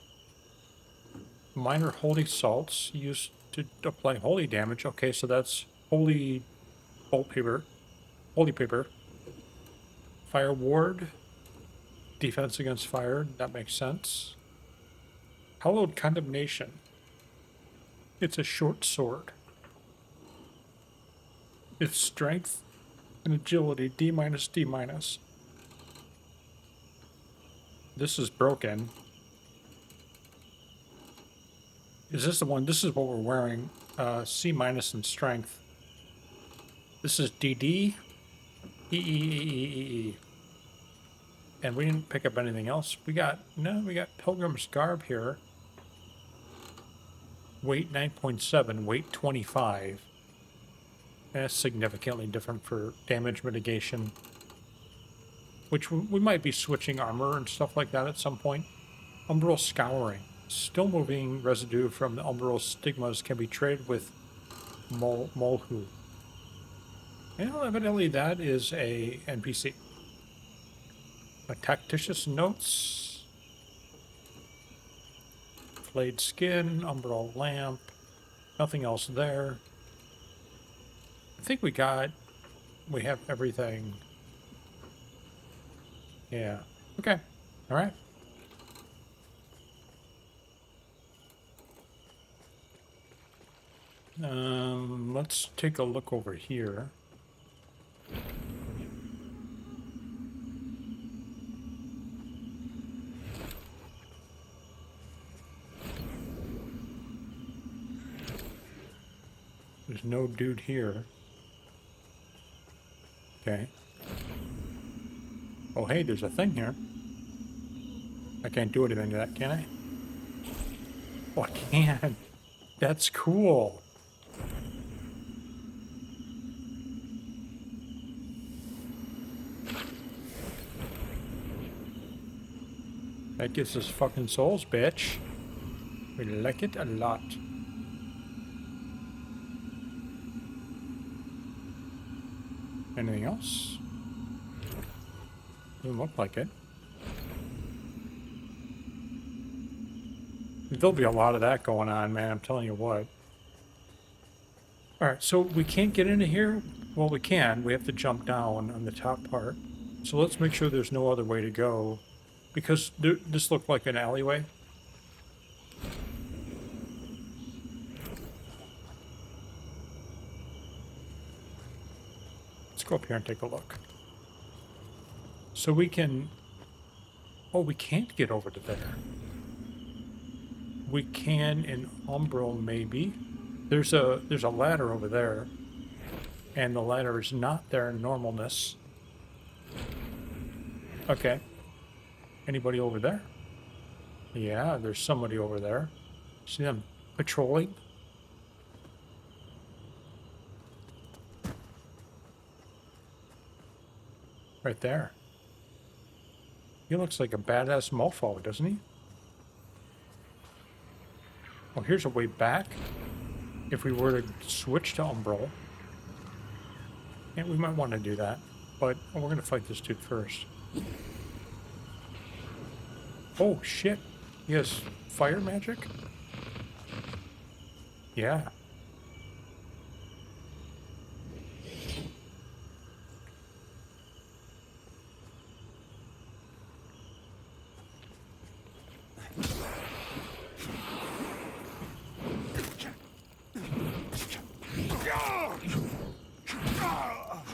Minor holy salts used to apply holy damage. Okay, so that's holy bolt paper. Holy paper. Fire ward. Defense against fire. That makes sense. Hallowed condemnation. It's a short sword. Its strength and agility D-, D-. This is broken. Is this the one? This is what we're wearing. C- in strength. This is DD. E. And we didn't pick up anything else. We got Pilgrim's Garb here. Weight 9.7, weight 25. That's significantly different for damage mitigation. Which we might be switching armor and stuff like that at some point. Umbrel Scouring. Still moving residue from the Umbrel stigmas can be traded with Molhu. Well, evidently that is a NPC. A tactitious notes. Flayed skin, Umbrel lamp. Nothing else there. I think we have everything. Yeah. Okay. All right. Let's take a look over here. There's no dude here. Okay. Oh, hey, there's a thing here. I can't do anything to that, can I? Oh, I can. That's cool. That gives us fucking souls, bitch. We like it a lot. Anything else? Doesn't look like it. There'll be a lot of that going on, man. I'm telling you what. Alright, so we can't get into here? Well, we can. We have to jump down on the top part. So let's make sure there's no other way to go. Because this looked like an alleyway. Let's go up here and take a look. So we can... Oh, we can't get over to there. We can in Umbrel, maybe. There's a ladder over there. And the ladder is not there in normalness. Okay. Anybody over there? Yeah, there's somebody over there. See them patrolling? Right there. He looks like a badass mofo, doesn't he? Oh, here's a way back. If we were to switch to Umbrel. And we might want to do that. But we're going to fight this dude first. Oh, shit. He has fire magic? Yeah.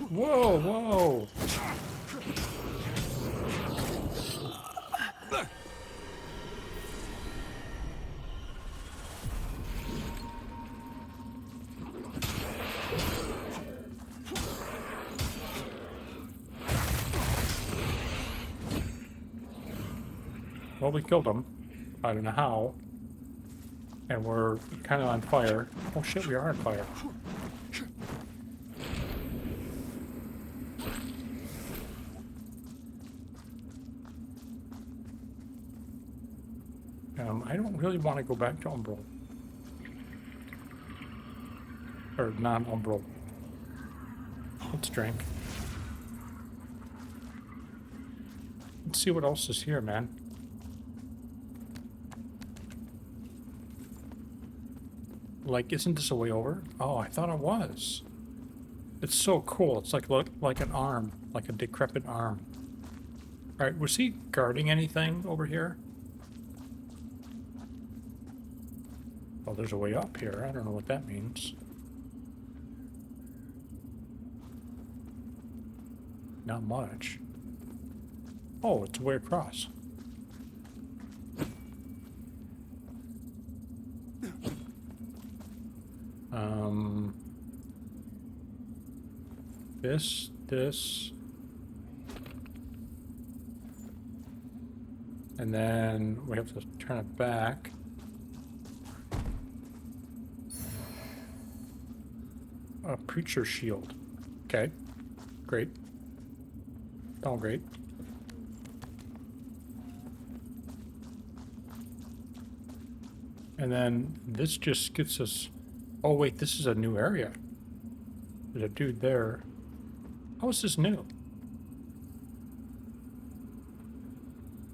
Whoa, whoa. Well, we killed him. I don't know how. And we're kind of on fire. Oh shit, we are on fire. I don't really want to go back to Umbrel. Or non-Umbrel. Let's drink. Let's see what else is here, man. Like, isn't this a way over? Oh, I thought it was. It's so cool. It's like an arm, like a decrepit arm. All right, was he guarding anything over here? Oh, there's a way up here. I don't know what that means. Not much. Oh, it's a way across. This. And then we have to turn it back. A preacher shield. Okay. Great. All great. And then this just gets us... Oh, wait, this is a new area. There's a dude there. How is this new?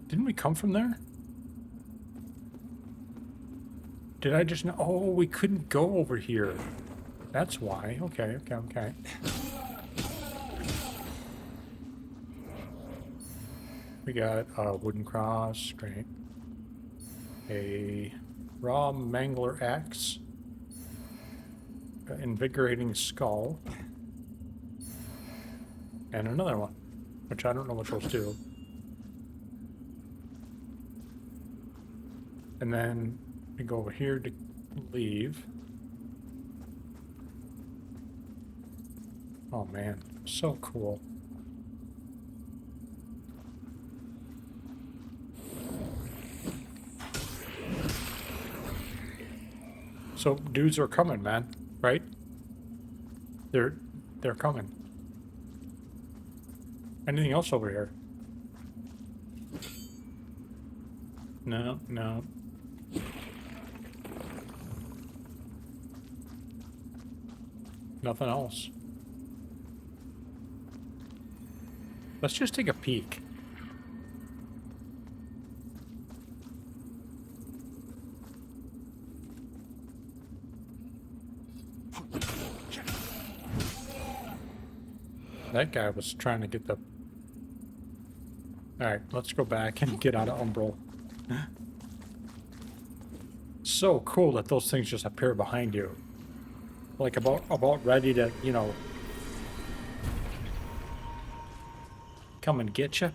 Didn't we come from there? Did I just know? Oh, we couldn't go over here. That's why. Okay, okay, okay. We got a wooden cross, great. A raw mangler axe. Invigorating skull. And another one, which I don't know what those do. And then we go over here to leave. Oh man, so cool. So dudes are coming, man, right? They're coming. Anything else over here? No, no. Nothing else. Let's just take a peek. That guy was trying to get the... Alright, let's go back and get out of Umbrel. So cool that those things just appear behind you. Like about ready to, you know, come and get you.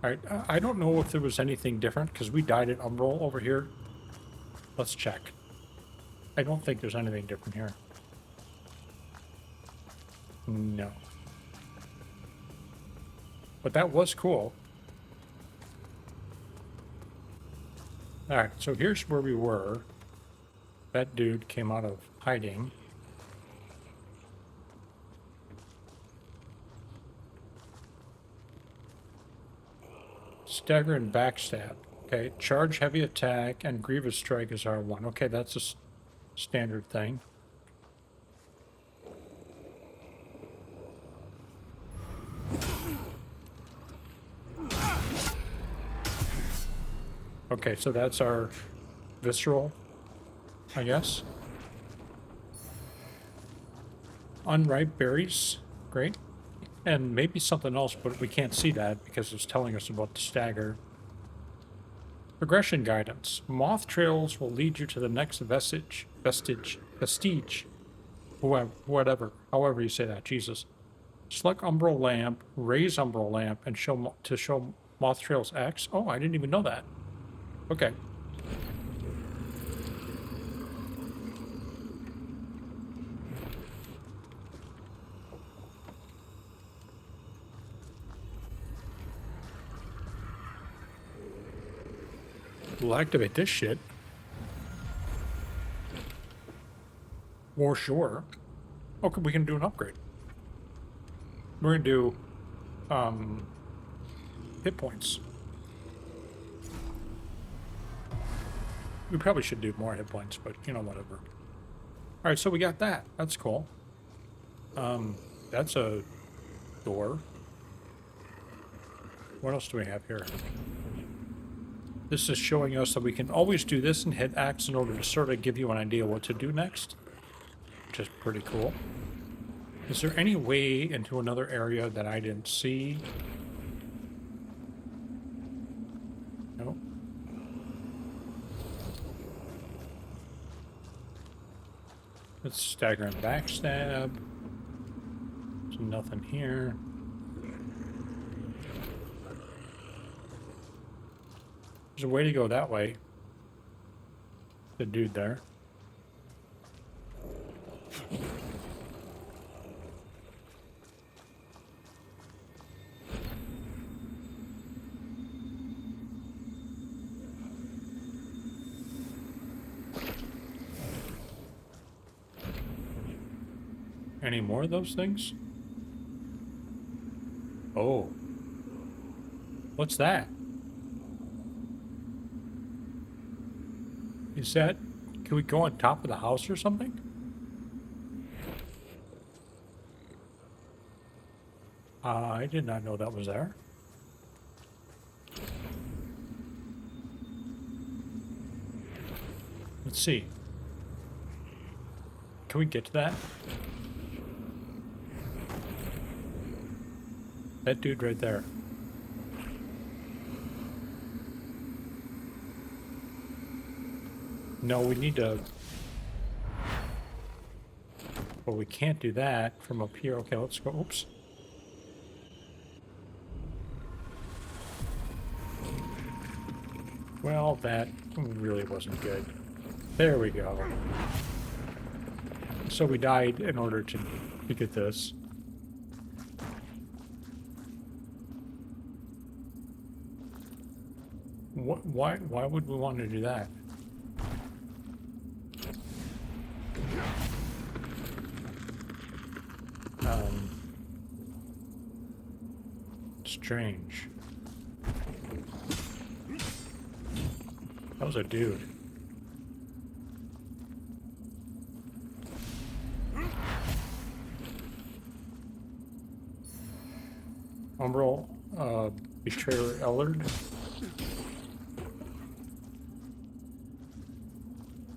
Alright, I don't know if there was anything different, because we died at Umbrel over here. Let's check. I don't think there's anything different here. No. But that was cool. Alright, so here's where we were. That dude came out of hiding. Stagger and backstab. Okay, charge, heavy attack, and grievous strike is R1. Okay, that's a standard thing. Okay, so that's our visceral, I guess. Unripe berries, great. And maybe something else, but we can't see that because it's telling us about the stagger. Progression guidance. Moth trails will lead you to the next vestige, whatever, however you say that, Jesus. Select Umbrel lamp, raise Umbrel lamp, and show moth trails X. Oh, I didn't even know that. Okay. We'll activate this shit. For sure. Okay, we can do an upgrade. We're gonna do hit points. We probably should do more hit points, but you know, whatever. Alright, so we got that. That's cool. That's a door. What else do we have here? This is showing us that we can always do this and hit X in order to sort of give you an idea what to do next, which is pretty cool. Is there any way into another area that I didn't see? No. Let's stagger and backstab. There's nothing here. There's a way to go that way. The dude there. Any more of those things? Oh. What's that? Is that Can we go on top of the house or something? I did not know that was there. Let's see. Can we get to that? That dude right there. No, we need to... Well, we can't do that from up here. Okay, let's go. Oops. Well, that really wasn't good. There we go. So we died in order to get this. Why would we want to do that? Strange. That was a dude. Umbrel, Betrayer Ellard.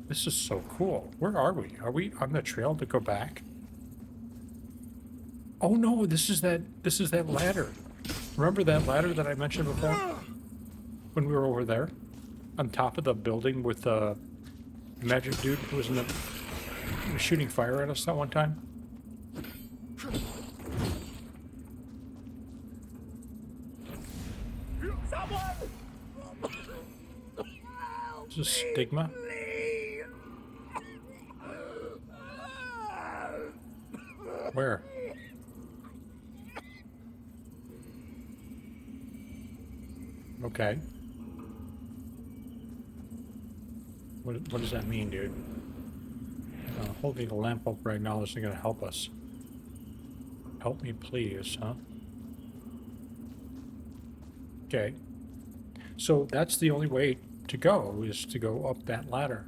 This is so cool. Where are we? Are we on the trail to go back? Oh no, this is that ladder. Remember that ladder that I mentioned before? When we were over there? On top of the building with the magic dude who was was shooting fire at us that one time? Is this Stigma? Where? Okay. What does that mean, dude? Holding the lamp up right now isn't going to help us. Help me, please, huh? Okay. So that's the only way to go, is to go up that ladder.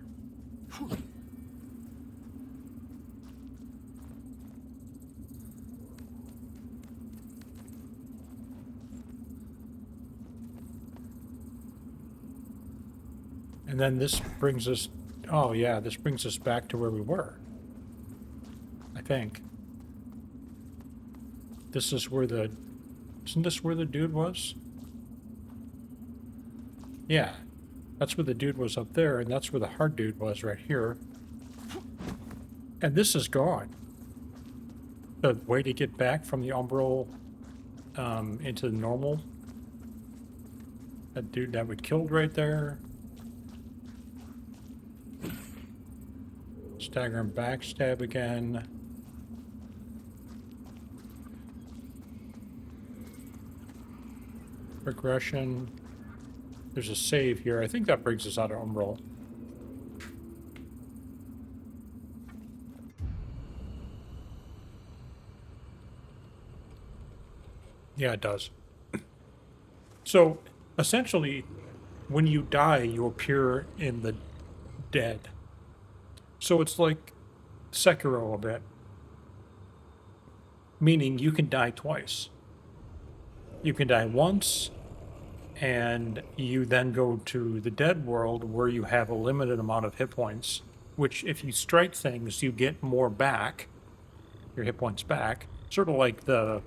And then this brings us, oh yeah, this brings us back to where we were. I think. This is where isn't this where the dude was? Yeah. That's where the dude was up there, and that's where the hard dude was right here. And this is gone. The way to get back from the Umbrel into the normal. That dude that we killed right there. Stagger and backstab again. Regression. There's a save here. I think that brings us out of Umbrel. Yeah, it does. So, essentially, when you die, you appear in the dead. So it's like Sekiro a bit. Meaning you can die twice. You can die once, and you then go to the dead world where you have a limited amount of hit points, which if you strike things, you get more back, your hit points back. Sort of like the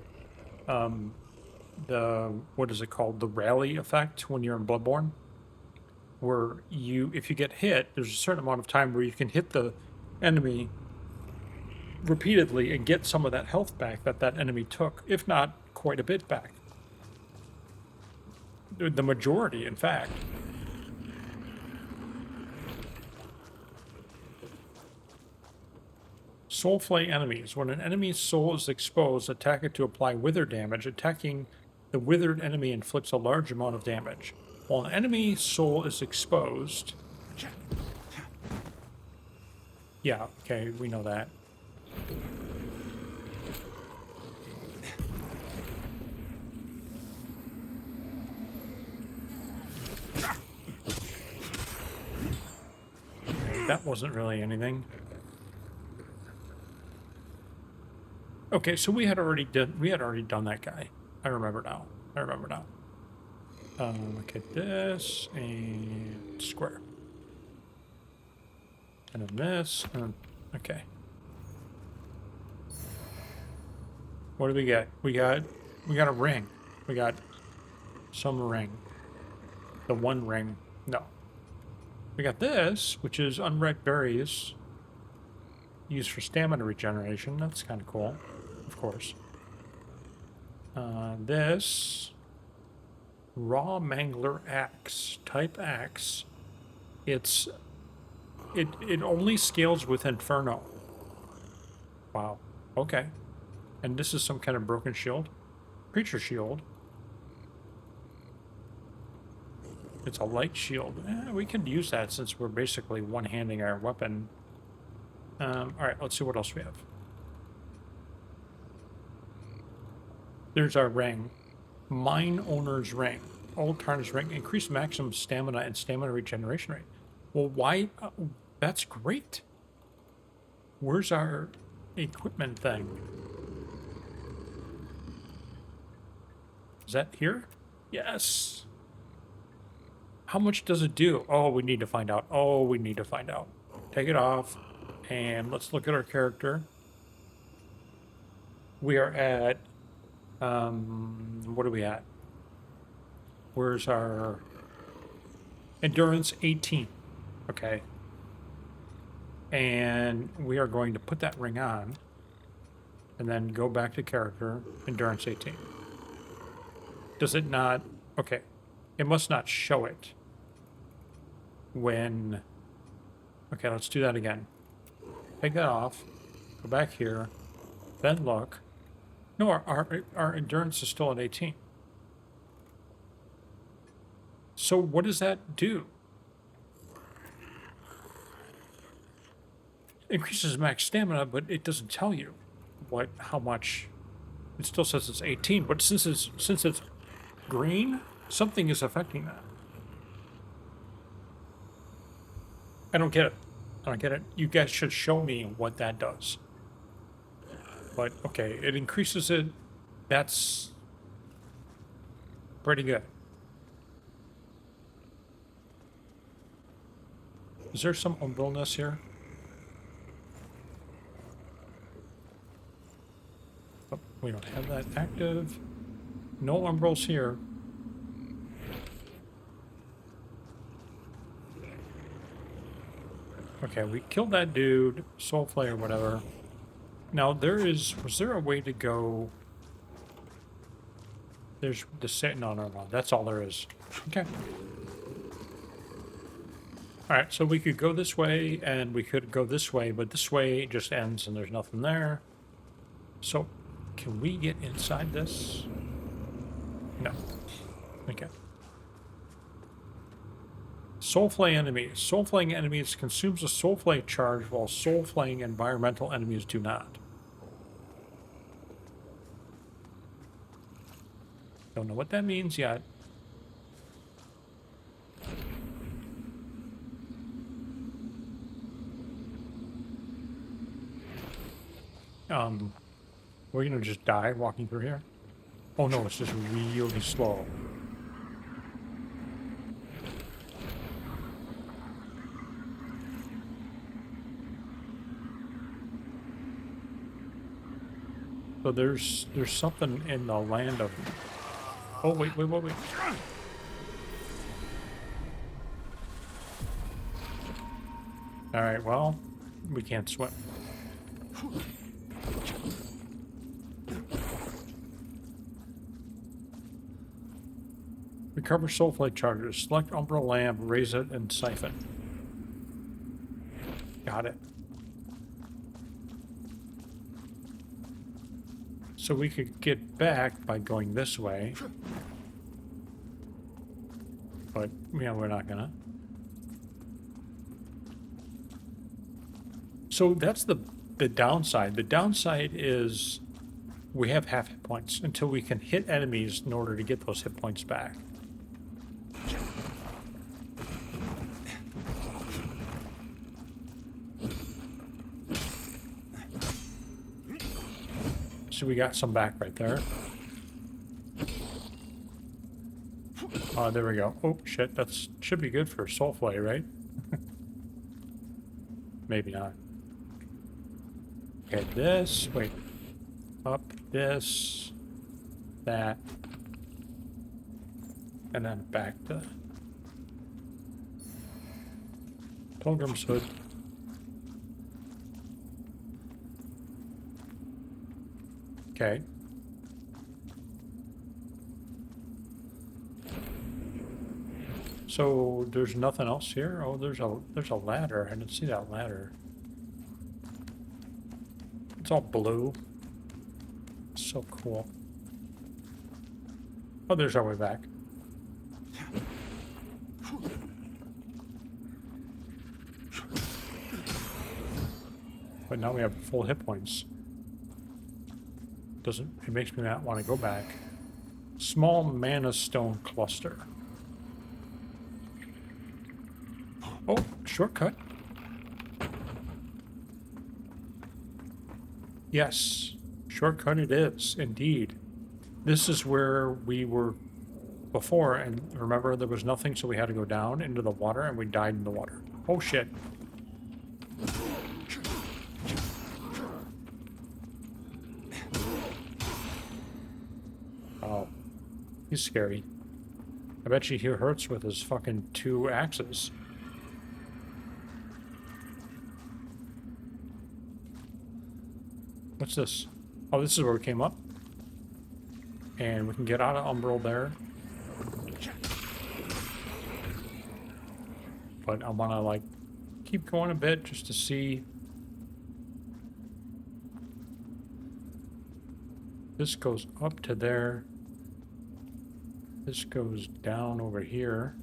what is it called? The rally effect when you're in Bloodborne, where if you get hit, there's a certain amount of time where you can hit the enemy repeatedly and get some of that health back that enemy took, if not quite a bit back. The majority, in fact. Soulflay enemies. When an enemy's soul is exposed, attack it to apply wither damage. Attacking the withered enemy inflicts a large amount of damage. While an enemy's soul is exposed... Yeah, okay, we know that. That wasn't really anything. Okay, so we had already done that guy. I remember now. Look at this and square. And then this and okay. What do we get? We got a ring. We got some ring. The one ring. No. We got this, which is unripe berries used for stamina regeneration. That's kind of cool, of course. This raw mangler axe, type axe. It only scales with Inferno. Wow. Okay. And this is some kind of broken shield. Creature shield. It's a light shield. We could use that since we're basically one-handing our weapon. Alright, let's see what else we have. There's our ring. Mine Owner's Ring. Old Tarnished Ring. Increased maximum stamina and stamina regeneration rate. Well, why? That's great. Where's our equipment thing? Is that here? Yes. How much does it do? Oh, we need to find out. Take it off. And let's look at our character. We are at... what are we at? Where's our... Endurance 18. Okay. And we are going to put that ring on. And then go back to character. Endurance 18. Does it not... Okay. It must not show it. When... Okay, let's do that again. Take that off. Go back here. Then look. No, our endurance is still at 18. So what does that do? Increases max stamina, but it doesn't tell you how much. It still says it's 18, but since it's green, something is affecting that. I don't get it. You guys should show me what that does. But, okay, it increases it. That's pretty good. Is there some umbrelness here? Oh, we don't have that active. No umbrels here. Okay, we killed that dude, Soulflay or whatever. Now was there a way to go? There's the no, that's all there is. Okay. Alright, so we could go this way and we could go this way, but this way just ends and there's nothing there. So, can we get inside this? No. Okay. Soulflay enemies. Soulflaying enemies consumes a Soulflay charge while Soulflaying environmental enemies do not. Don't know what that means yet. We're gonna just die walking through here? Oh no, it's just really slow. So there's something in the land of... Oh, wait. Alright, well, we can't swim. Recover Soulflay charges. Select Umbrel Lamp, raise it, and siphon. Got it. So we could get back by going this way. But, yeah, we're not gonna. So that's the downside. The downside is we have half hit points until we can hit enemies in order to get those hit points back. So we got some back right there. There we go. Oh, shit. That's should be good for soulflay, right? Maybe not. Okay, this. Wait. Up, this, that. And then back to Pilgrim's Hood. Okay. So there's nothing else here? Oh, there's a ladder. I didn't see that ladder. It's all blue. So cool. Oh, there's our way back. But now we have full hit points. It makes me not want to go back. Small mana stone cluster. Oh, shortcut. Yes, shortcut it is, indeed. This is where we were before, and remember there was nothing, so we had to go down into the water, and we died in the water. Oh, shit. Oh, he's scary. I bet you he hurts with his fucking 2 axes. What's this? Oh, this is where we came up. And we can get out of Umbrel there. But I want to, like, keep going a bit just to see. This goes up to there. This goes down over here.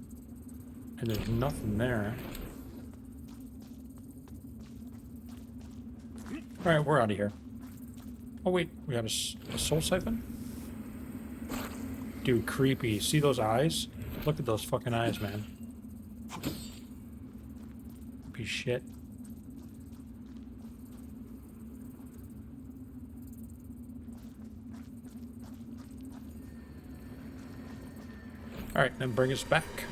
And there's nothing there. Alright, we're out of here. Oh wait, we have a soul siphon? Dude, creepy. See those eyes? Look at those fucking eyes, man. Creepy shit. Alright, then bring us back.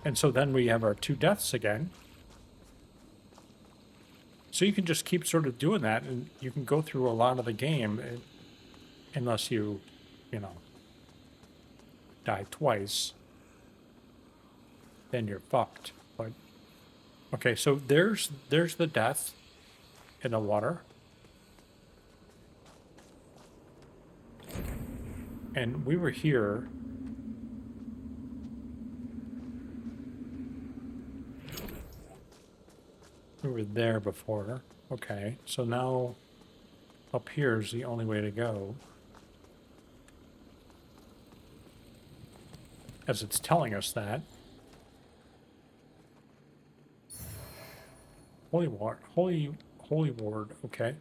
And so then we have our 2 deaths again. So you can just keep sort of doing that, and you can go through a lot of the game, unless you know, die twice. Then you're fucked. But okay, so there's the death in the water. And we were here. We were there before. Okay, so now up here is the only way to go. As it's telling us that. Holy Ward. Holy Ward, okay.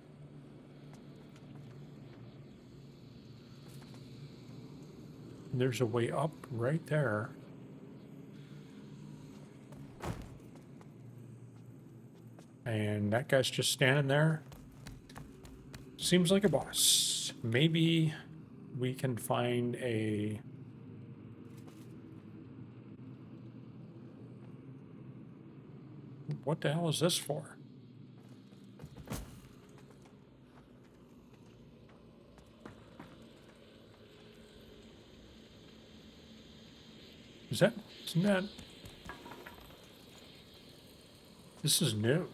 There's a way up right there. And that guy's just standing there. Seems like a boss. Maybe we can find a... What the hell is this for? Isn't that... This is new.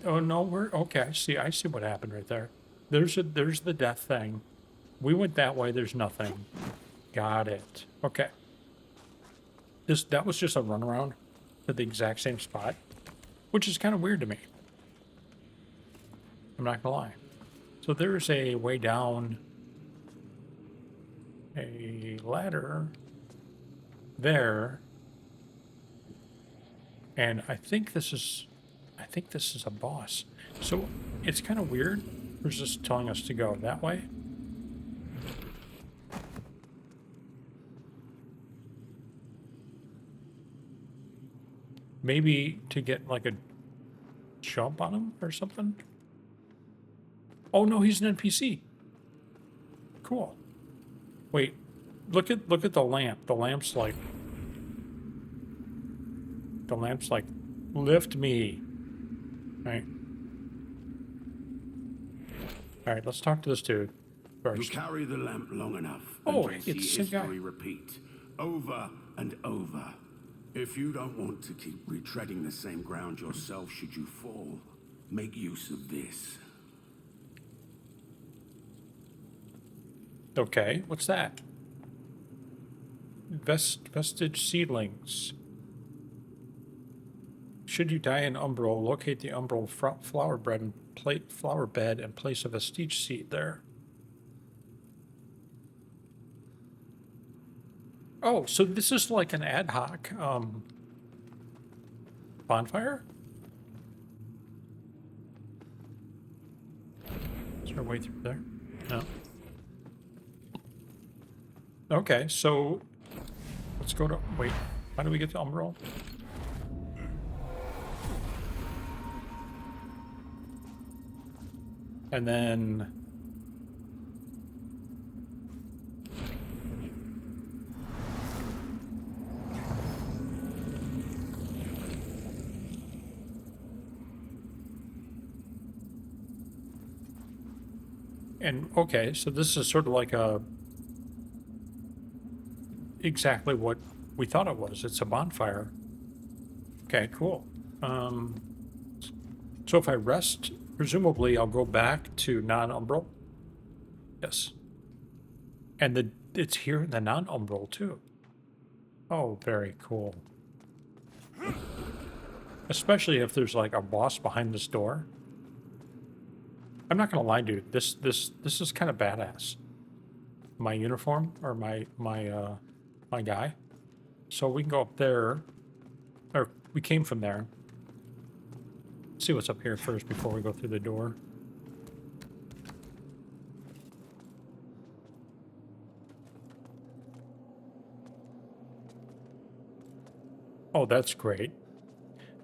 Oh no, we're okay. I see what happened right there. There's the death thing. We went that way. There's nothing. Got it. Okay. That was just a runaround at the exact same spot, which is kind of weird to me. I'm not gonna lie. So there's a way down, a ladder there, and I think this is a boss. So it's kind of weird. Where's this telling us to go? That way? Maybe to get like a jump on him or something? Oh no, he's an NPC. Cool. Wait, look at the lamp. The lamp's like lift me. Right. Alright, let's talk to this dude You first. carry the lamp long enough, Oh, and you'll it's see the same guy. history repeat over and over. If you don't want to keep retreading the same ground yourself should you fall, make use of this. Okay, what's that? Vestige seedlings. Should you die in Umbrel, locate the Umbrel flower bed and place a vestige seed there. Oh, so this is like an ad hoc bonfire? Is there a way through there? No. Okay, so let's go to... Wait, how do we get to Umbrel? And then... And, okay, so this is sort of like a... Exactly what we thought it was. It's a bonfire. Okay, cool. So if I rest, presumably I'll go back to non-Umbrel. Yes. And it's here in the non-Umbrel too. Oh, very cool. Especially if there's like a boss behind this door. I'm not gonna lie, dude. This is kind of badass. My uniform or my guy. So we can go up there, or we came from there. See what's up here first before we go through the door. Oh, that's great.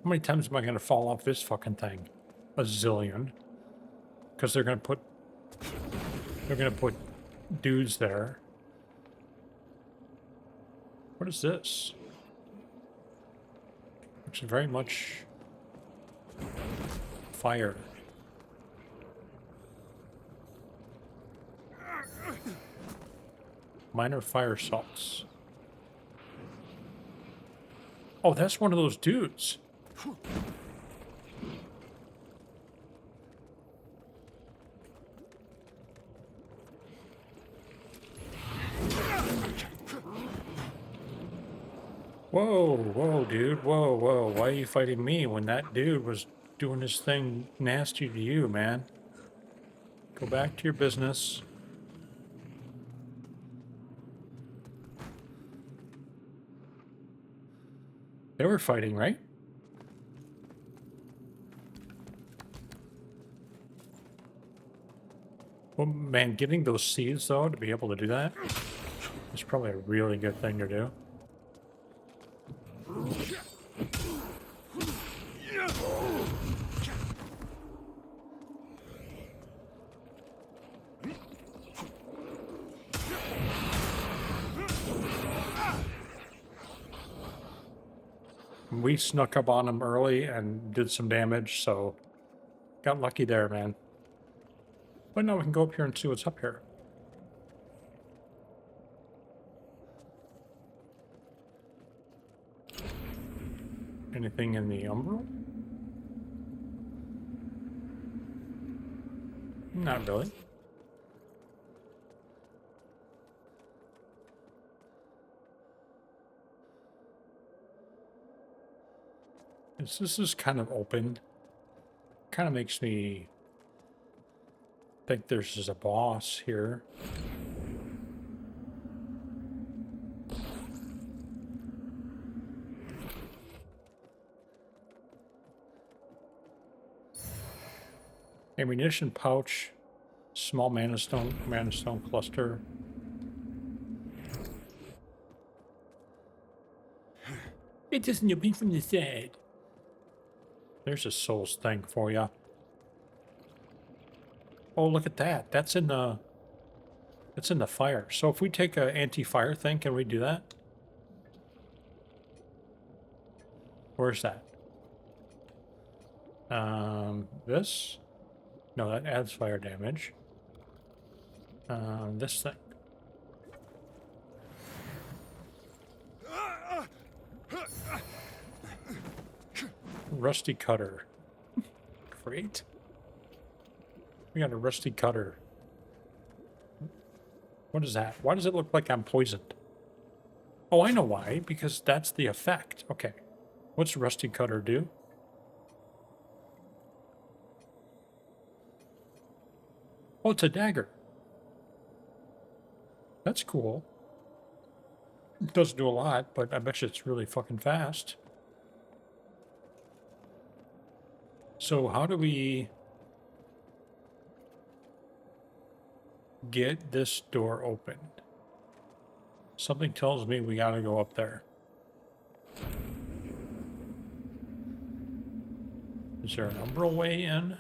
How many times am I going to fall off this fucking thing? A zillion. Because they're going to put dudes there. What is this? Looks very much fire. Minor fire salts. Oh, that's one of those dudes. Whoa, whoa, dude. Whoa, whoa. Why are you fighting me when that dude was doing his thing nasty to you, man? Go back to your business. They were fighting, right? Well, man, getting those seeds, though, to be able to do that is probably a really good thing to do. We snuck up on him early and did some damage, so got lucky there, man. But now we can go up here and see what's up here. Anything in the Umbrel? Not really. This is kind of open. Kind of makes me think there's just a boss here. Ammunition pouch, small mana stone cluster. It doesn't open from the side. There's a souls thing for you. Oh, look at that. That's in the fire. So if we take a anti-fire thing, can we do that? Where's that? This? No, that adds fire damage. This thing. Rusty cutter. Great. We got a rusty cutter. What is that? Why does it look like I'm poisoned? Oh, I know why. Because that's the effect. Okay. What's rusty cutter do? Oh, it's a dagger. That's cool. It doesn't do a lot, but I bet you it's really fucking fast. So how do we get this door open? Something tells me we gotta go up there. Is there an Umbrel way in?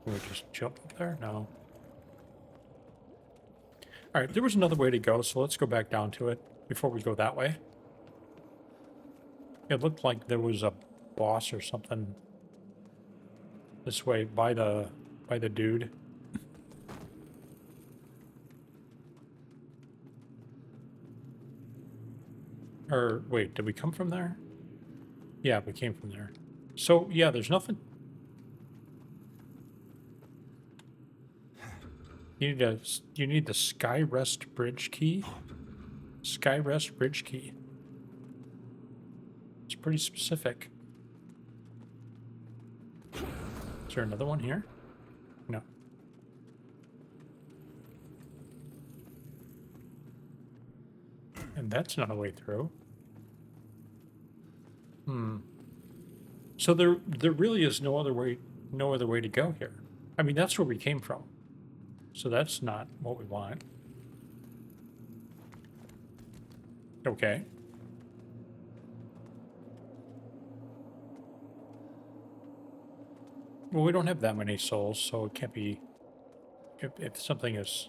Can we just jump up there? No. Alright, there was another way to go, so let's go back down to it before we go that way. It looked like there was a boss or something this way by the dude. Or wait, did we come from there? Yeah, we came from there. So yeah, there's nothing. You need the Skyrest bridge key. Skyrest bridge key. It's pretty specific. Is there another one here? No. And that's not a way through. So there really is no other way to go here. I mean, that's where we came from. So that's not what we want. Okay. Well, we don't have that many souls, so it can't be... If something is...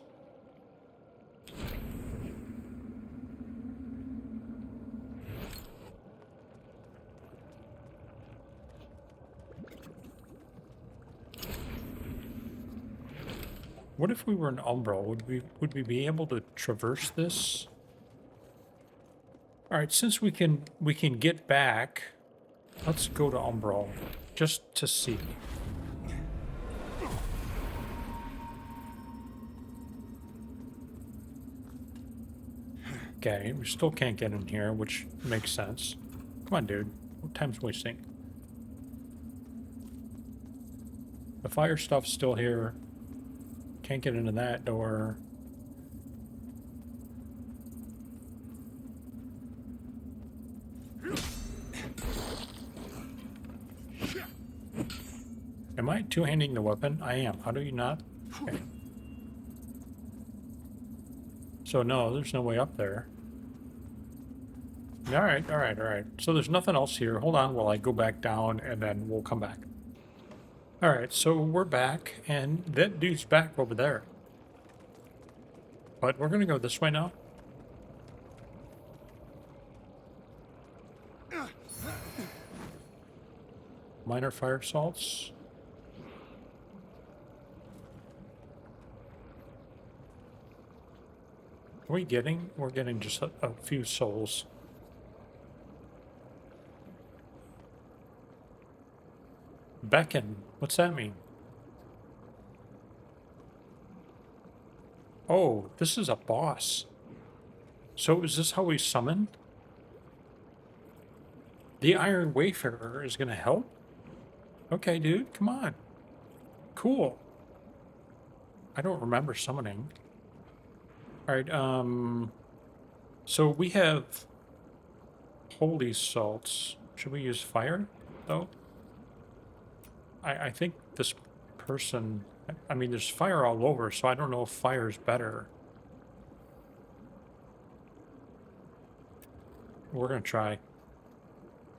What if we were an Umbrel? Would we be able to traverse this? All right, since we can get back, let's go to Umbrel just to see. Okay, we still can't get in here, which makes sense. Come on, dude. What time's wasting? The fire stuff's still here. Can't get into that door. Am I two-handing the weapon? I am. How do you not? Okay. So no, there's no way up there. Alright, alright, alright. So there's nothing else here. Hold on while I go back down and then we'll come back. Alright, so we're back, and that dude's back over there. But we're gonna go this way now. Minor fire assaults. We're getting just a few souls. Beckon, what's that mean? Oh, this is a boss. So is this how we summon? The Iron Wayfarer is gonna help? Okay, dude, come on. Cool. I don't remember summoning. Alright, so we have holy salts. Should we use fire, though? I think this person... I mean, there's fire all over, so I don't know if fire's better. We're gonna try.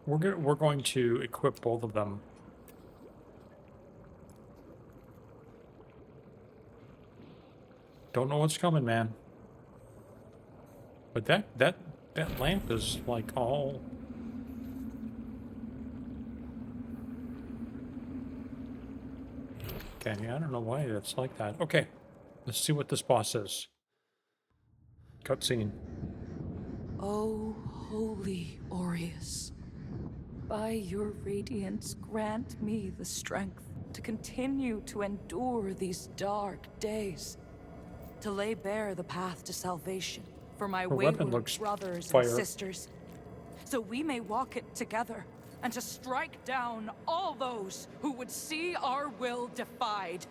We're going to equip both of them. Don't know what's coming, man. But that lamp is like all. Okay, I don't know why that's like that. Okay, let's see what this boss is. Cutscene. O holy Aureus, by your radiance grant me the strength to continue to endure these dark days, to lay bare the path to salvation for my Her weapon wayward looks brothers fire. and sisters, so we may walk it together and to strike down all those who would see our will defied.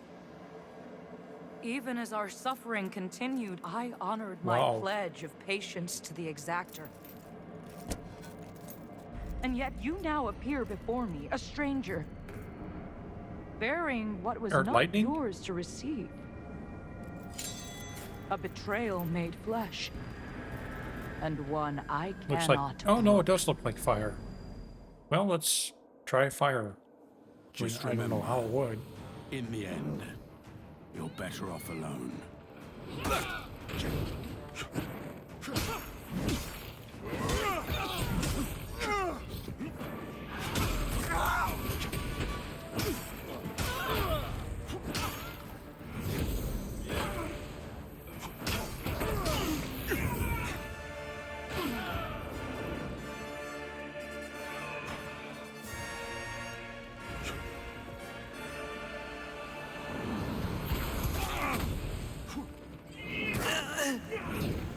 Even as our suffering continued, I honored my Wow. pledge of patience to the exactor. And yet you now appear before me, a stranger, bearing what was Or not lightning? yours to receive. A betrayal made flesh, and one I Looks like. cannot. Oh no, it does look like fire. Well, let's try fire. Just I don't know remember, how it would. in the end, you're better off alone.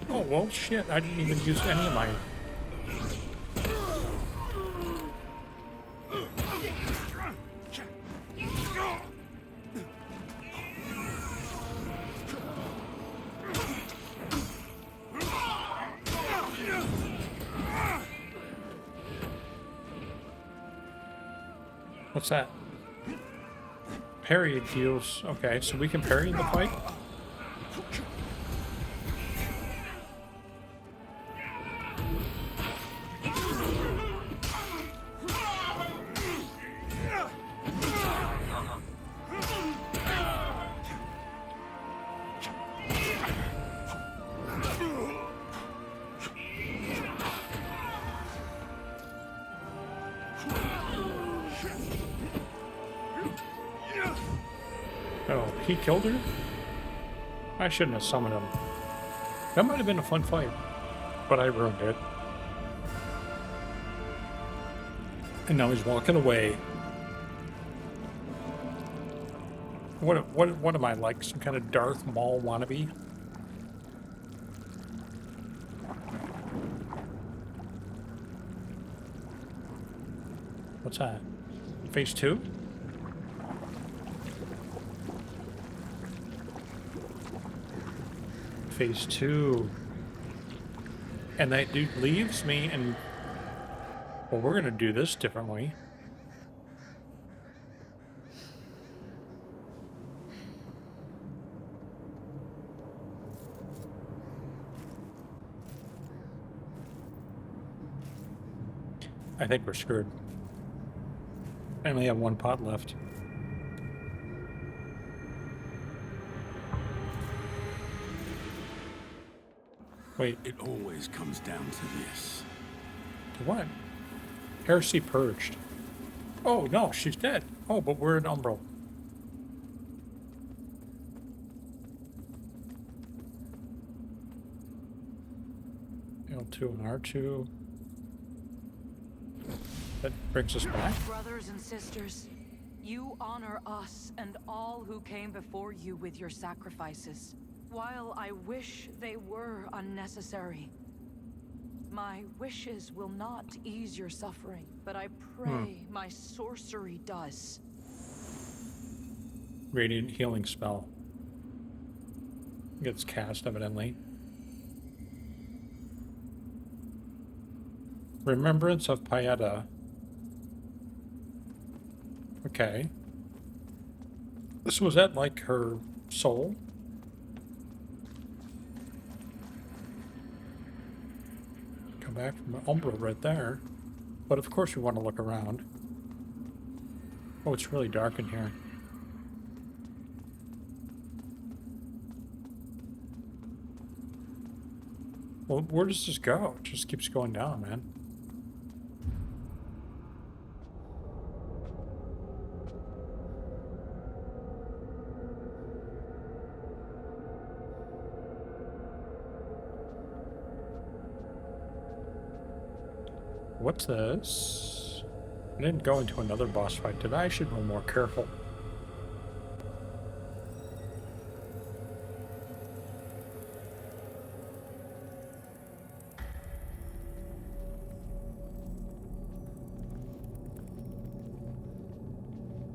Oh well, shit! I didn't even use any of my. What's that? Parry deals. Okay, so we can parry in the fight. Oh, he killed her? I shouldn't have summoned him. That might have been a fun fight, but I ruined it. And now he's walking away. What am I, like some kind of Darth Maul wannabe? What's that? Phase 2? Phase 2. And that dude leaves me and... Well, we're gonna do this differently. I think we're screwed. I only have one pot left. Wait, It always comes down to this. what? Heresy purged. Oh, no, she's dead. Oh, but we're in Umbrel. L2 and R2. That brings us back. Brothers and sisters, you honor us and all who came before you with your sacrifices. While I wish they were unnecessary, my wishes will not ease your suffering, but I pray my sorcery does. Radiant healing spell. Gets cast, evidently. Remembrance of Pieta. Okay. This was that like her soul? back from Umbrel right there. But of course we want to look around. Oh, it's really dark in here. Well, where does this go? It just keeps going down, man. What's this? I didn't go into another boss fight, did I? I should be more careful.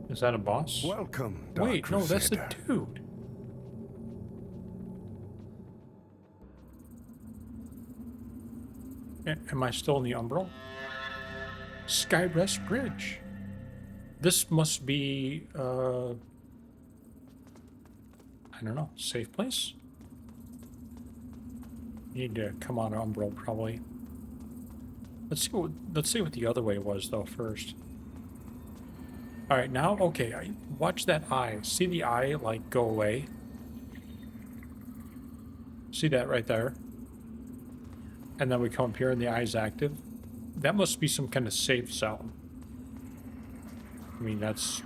Is that a boss? Welcome, Dark Wait, no, that's the Crusader. dude. Am I still in the Umbrel? Skyrest Bridge. This must be, I don't know, safe place? Need to come on Umbrel, probably. Let's see what the other way was, though, first. Alright, now, okay, watch that eye. See the eye, like, go away? See that right there? And then we come up here and the eye's active. That must be some kind of safe zone. I mean, that's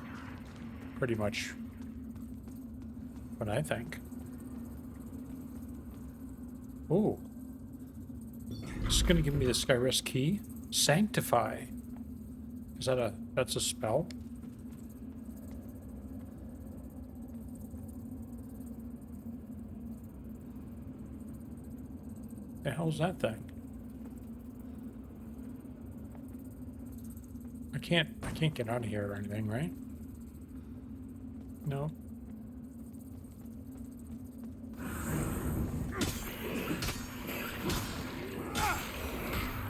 pretty much what I think. Ooh. This is going to give me the Skyrest key. Sanctify. Is that that's a spell? The hell's that thing? I can't get out of here or anything, right? No.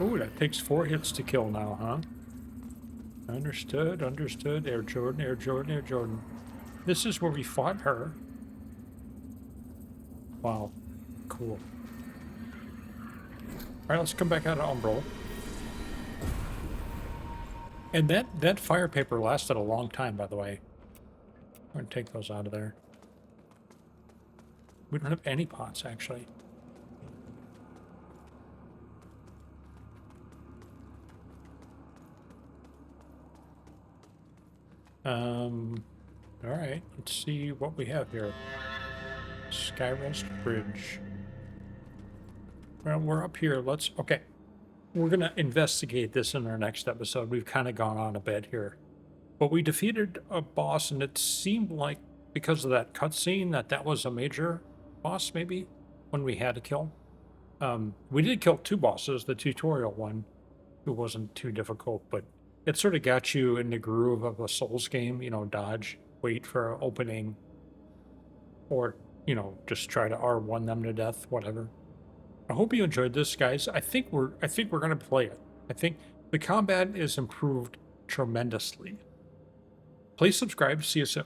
Ooh, that takes 4 hits to kill now, huh? Understood, understood. Air Jordan, Air Jordan, Air Jordan. This is where we fought her. Wow. Cool. Alright, let's come back out of Umbrel. And that fire paper lasted a long time, by the way. I'm going to take those out of there. We don't have any pots, actually. Alright, let's see what we have here. Skyrest Bridge. Well, we're up here. Okay. We're going to investigate this in our next episode. We've kind of gone on a bit here. But we defeated a boss, and it seemed like, because of that cutscene, that was a major boss, maybe, when we had to kill. We did kill 2 bosses. The tutorial one, who wasn't too difficult, but it sort of got you in the groove of a Souls game, you know, dodge, wait for an opening, or, you know, just try to R1 them to death, whatever. I hope you enjoyed this, guys. I think we're gonna play it. I think the combat is improved tremendously. Please subscribe. See you soon.